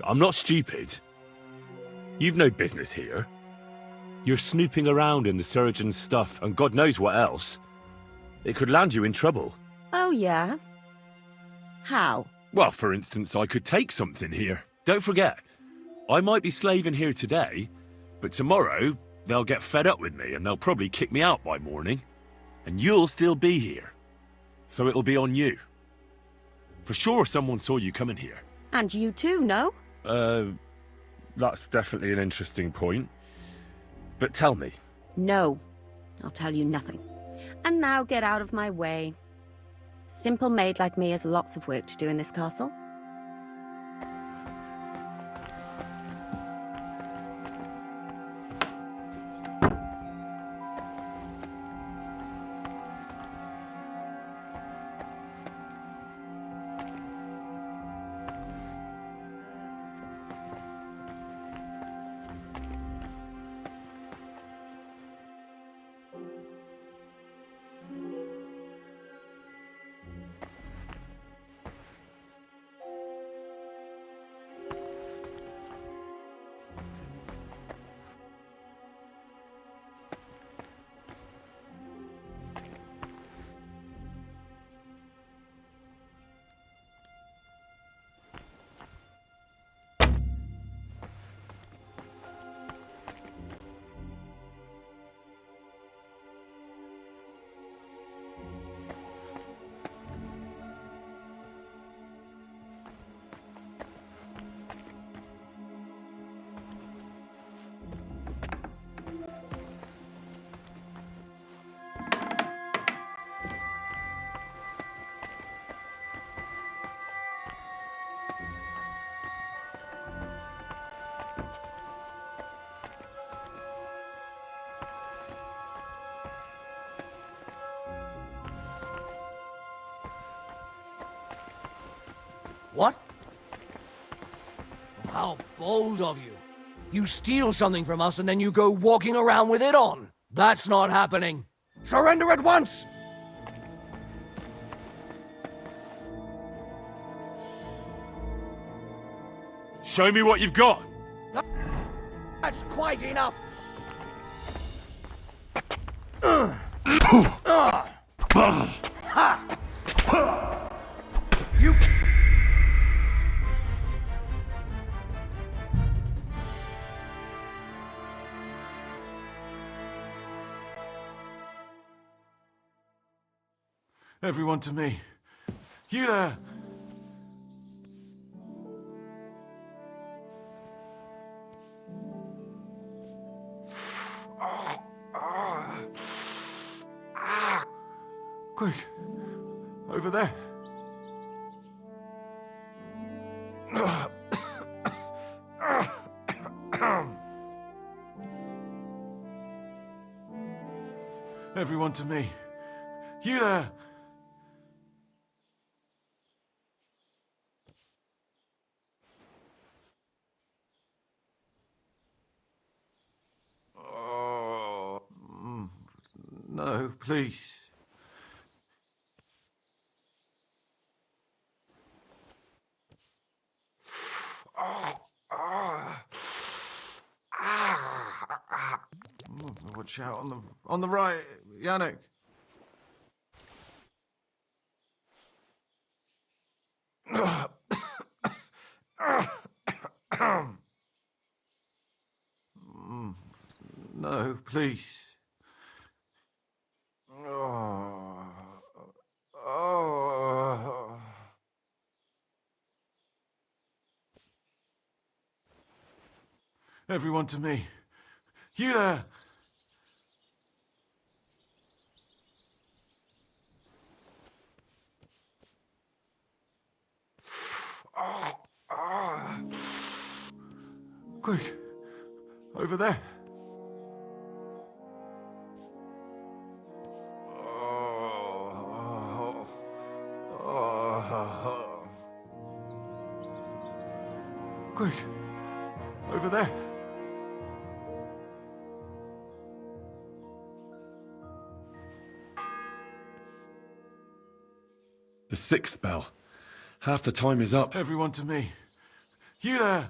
I'm not stupid. You've no business here. You're snooping around in the surgeon's stuff and God knows what else. It could land you in trouble. Oh, yeah? How? Well, for instance, I could take something here. Don't forget, I might be slaving here today, but tomorrow they'll get fed up with me and they'll probably kick me out by morning. And you'll still be here. So it'll be on you. For sure someone saw you coming here. And you too, no? That's definitely an interesting point. But tell me. No. I'll tell you nothing. And now get out of my way. Simple maid like me has lots of work to do in this castle. What? How bold of you. You steal something from us and then you go walking around with it on. That's not happening. Surrender at once! Show me what you've got! That's quite enough! You... Everyone to me. You there? Quick! Over there! Everyone to me. You there? Oh, no, please. Watch out on the right, Yannick. No, please. Oh. Everyone to me. You there? Quick. Over there. Quick. Over there. The 6th bell. Half the time is up. Everyone to me. You there?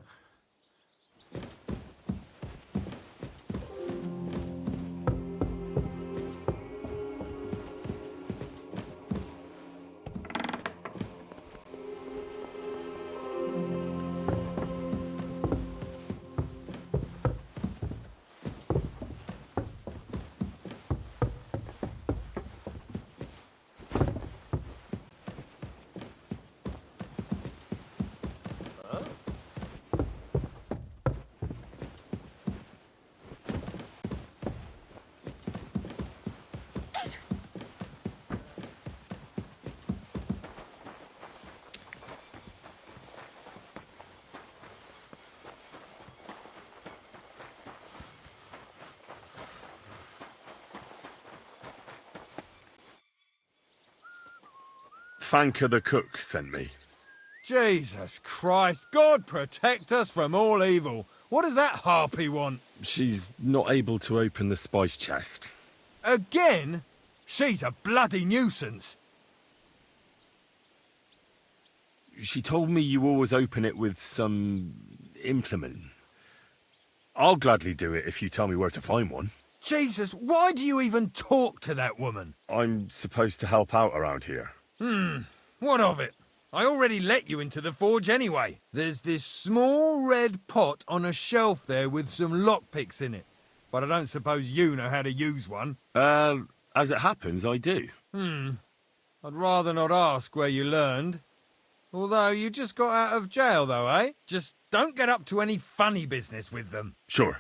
Fanka the cook sent me. Jesus Christ, God protect us from all evil. What does that harpy want? She's not able to open the spice chest. Again? She's a bloody nuisance. She told me you always open it with some implement. I'll gladly do it if you tell me where to find one. Jesus, why do you even talk to that woman? I'm supposed to help out around here. What of it? I already let you into the forge anyway. There's this small red pot on a shelf there with some lockpicks in it. But I don't suppose you know how to use one. As it happens, I do. I'd rather not ask where you learned. Although you just got out of jail though, eh? Just don't get up to any funny business with them. Sure.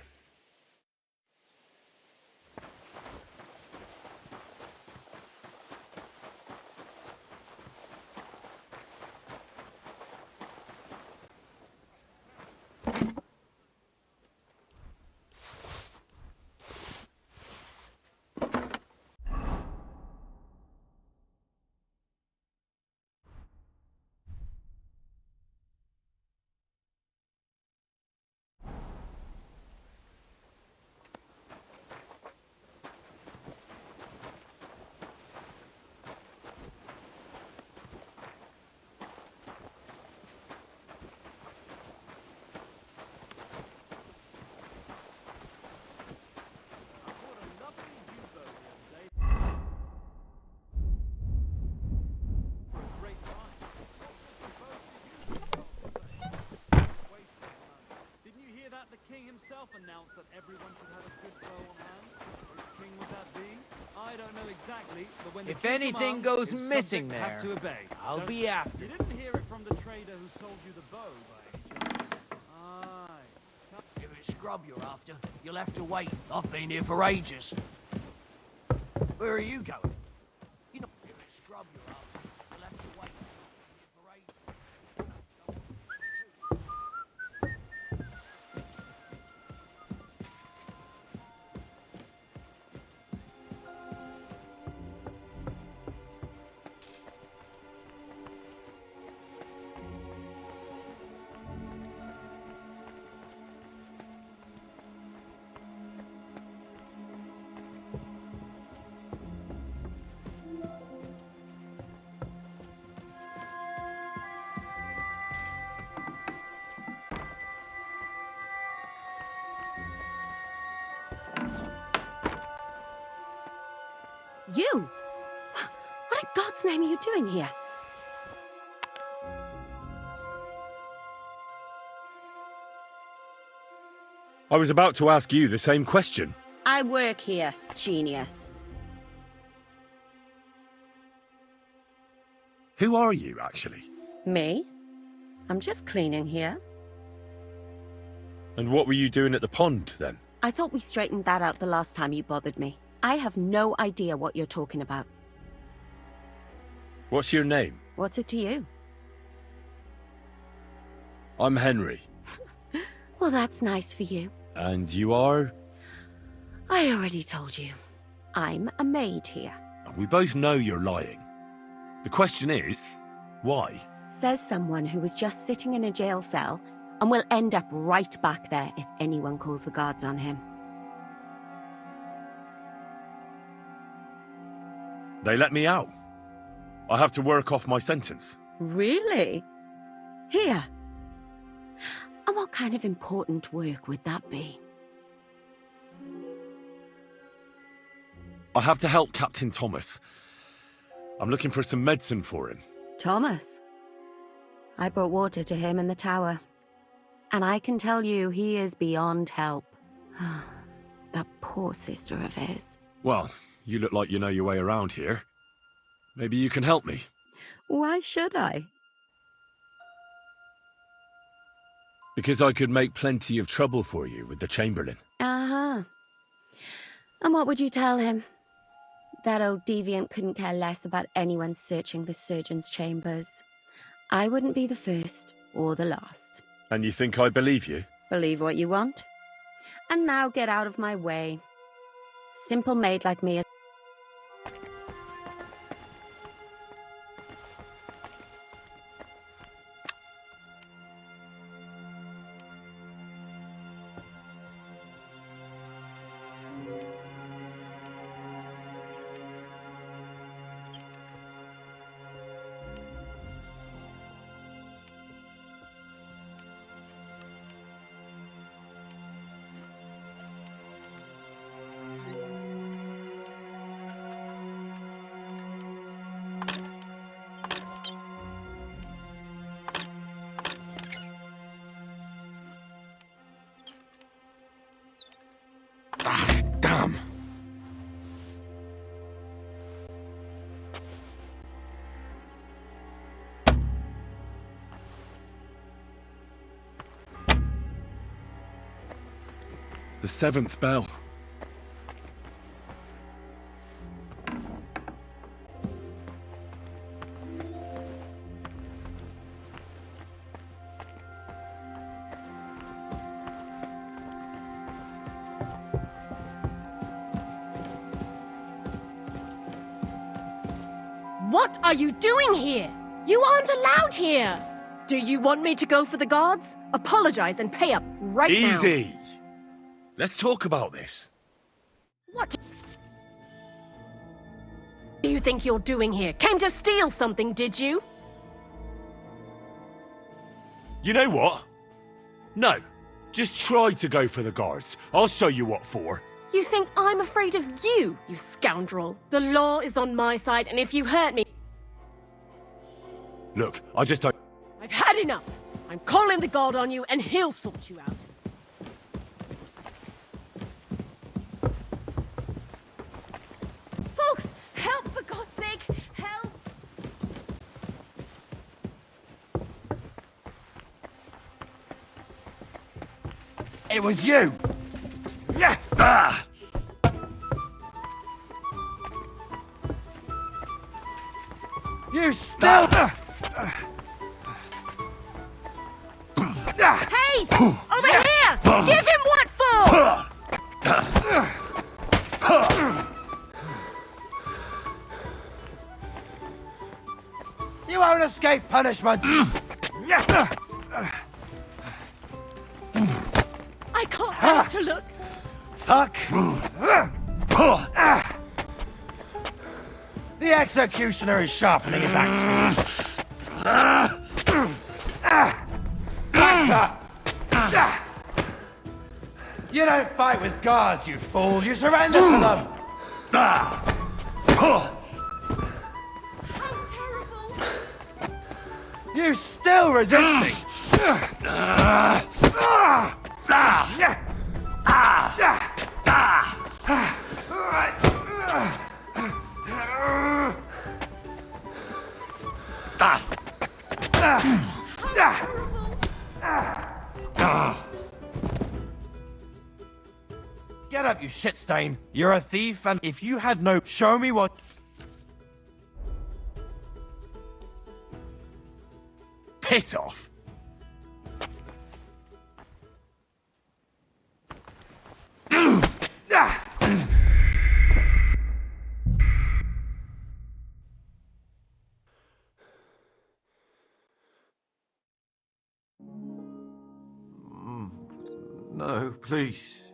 himself announced that everyone should have a good bow on hand. Which king would that be? I don't know exactly, but when the If king anything commands, goes his missing subjects have there, to obey. I'll Don't be they? after You it. didn't hear it from the trader who sold you the bow, by any chance? Aye. If it's scrub you're after, you'll have to wait. I've been here for ages. Where are you going? You know, if it's scrub you're after, you'll have to wait. For ages. You? What in God's name are you doing here? I was about to ask you the same question. I work here, genius. Who are you, actually? Me? I'm just cleaning here. And what were you doing at the pond, then? I thought we straightened that out the last time you bothered me. I have no idea what you're talking about. What's your name? What's it to you? I'm Henry. Well, that's nice for you. And you are? I already told you. I'm a maid here. We both know you're lying. The question is, why? Says someone who was just sitting in a jail cell and will end up right back there if anyone calls the guards on him. They let me out. I have to work off my sentence. Really? Here? And what kind of important work would that be? I have to help Captain Thomas. I'm looking for some medicine for him. Thomas? I brought water to him in the tower. And I can tell you he is beyond help. That poor sister of his. Well, you look like you know your way around here. Maybe you can help me. Why should I? Because I could make plenty of trouble for you with the Chamberlain. Uh-huh. And what would you tell him? That old deviant couldn't care less about anyone searching the surgeon's chambers. I wouldn't be the first or the last. And you think I believe you? Believe what you want. And now get out of my way. Simple maid like me is... Ah, damn. The 7th bell. What are you doing here? You aren't allowed here! Do you want me to go for the guards? Apologize and pay up right now. Easy. Let's talk about this. What do you think you're doing here? Came to steal something, did you? You know what? No. Just try to go for the guards. I'll show you what for. You think I'm afraid of you, you scoundrel? The law is on my side, and if you hurt me... Look, I just don't... I've had enough! I'm calling the guard on you, and he'll sort you out. It was you! Yeah! You still... Hey! Over here! Give him what for! You won't escape punishment! I can't bear to look. Fuck! The executioner is sharpening his axe. Back up! You don't fight with guards, you fool! You surrender to them! You still resisting! Get up, you shit stain! You're a thief, and if you had no... Show me what... Piss off! No, please.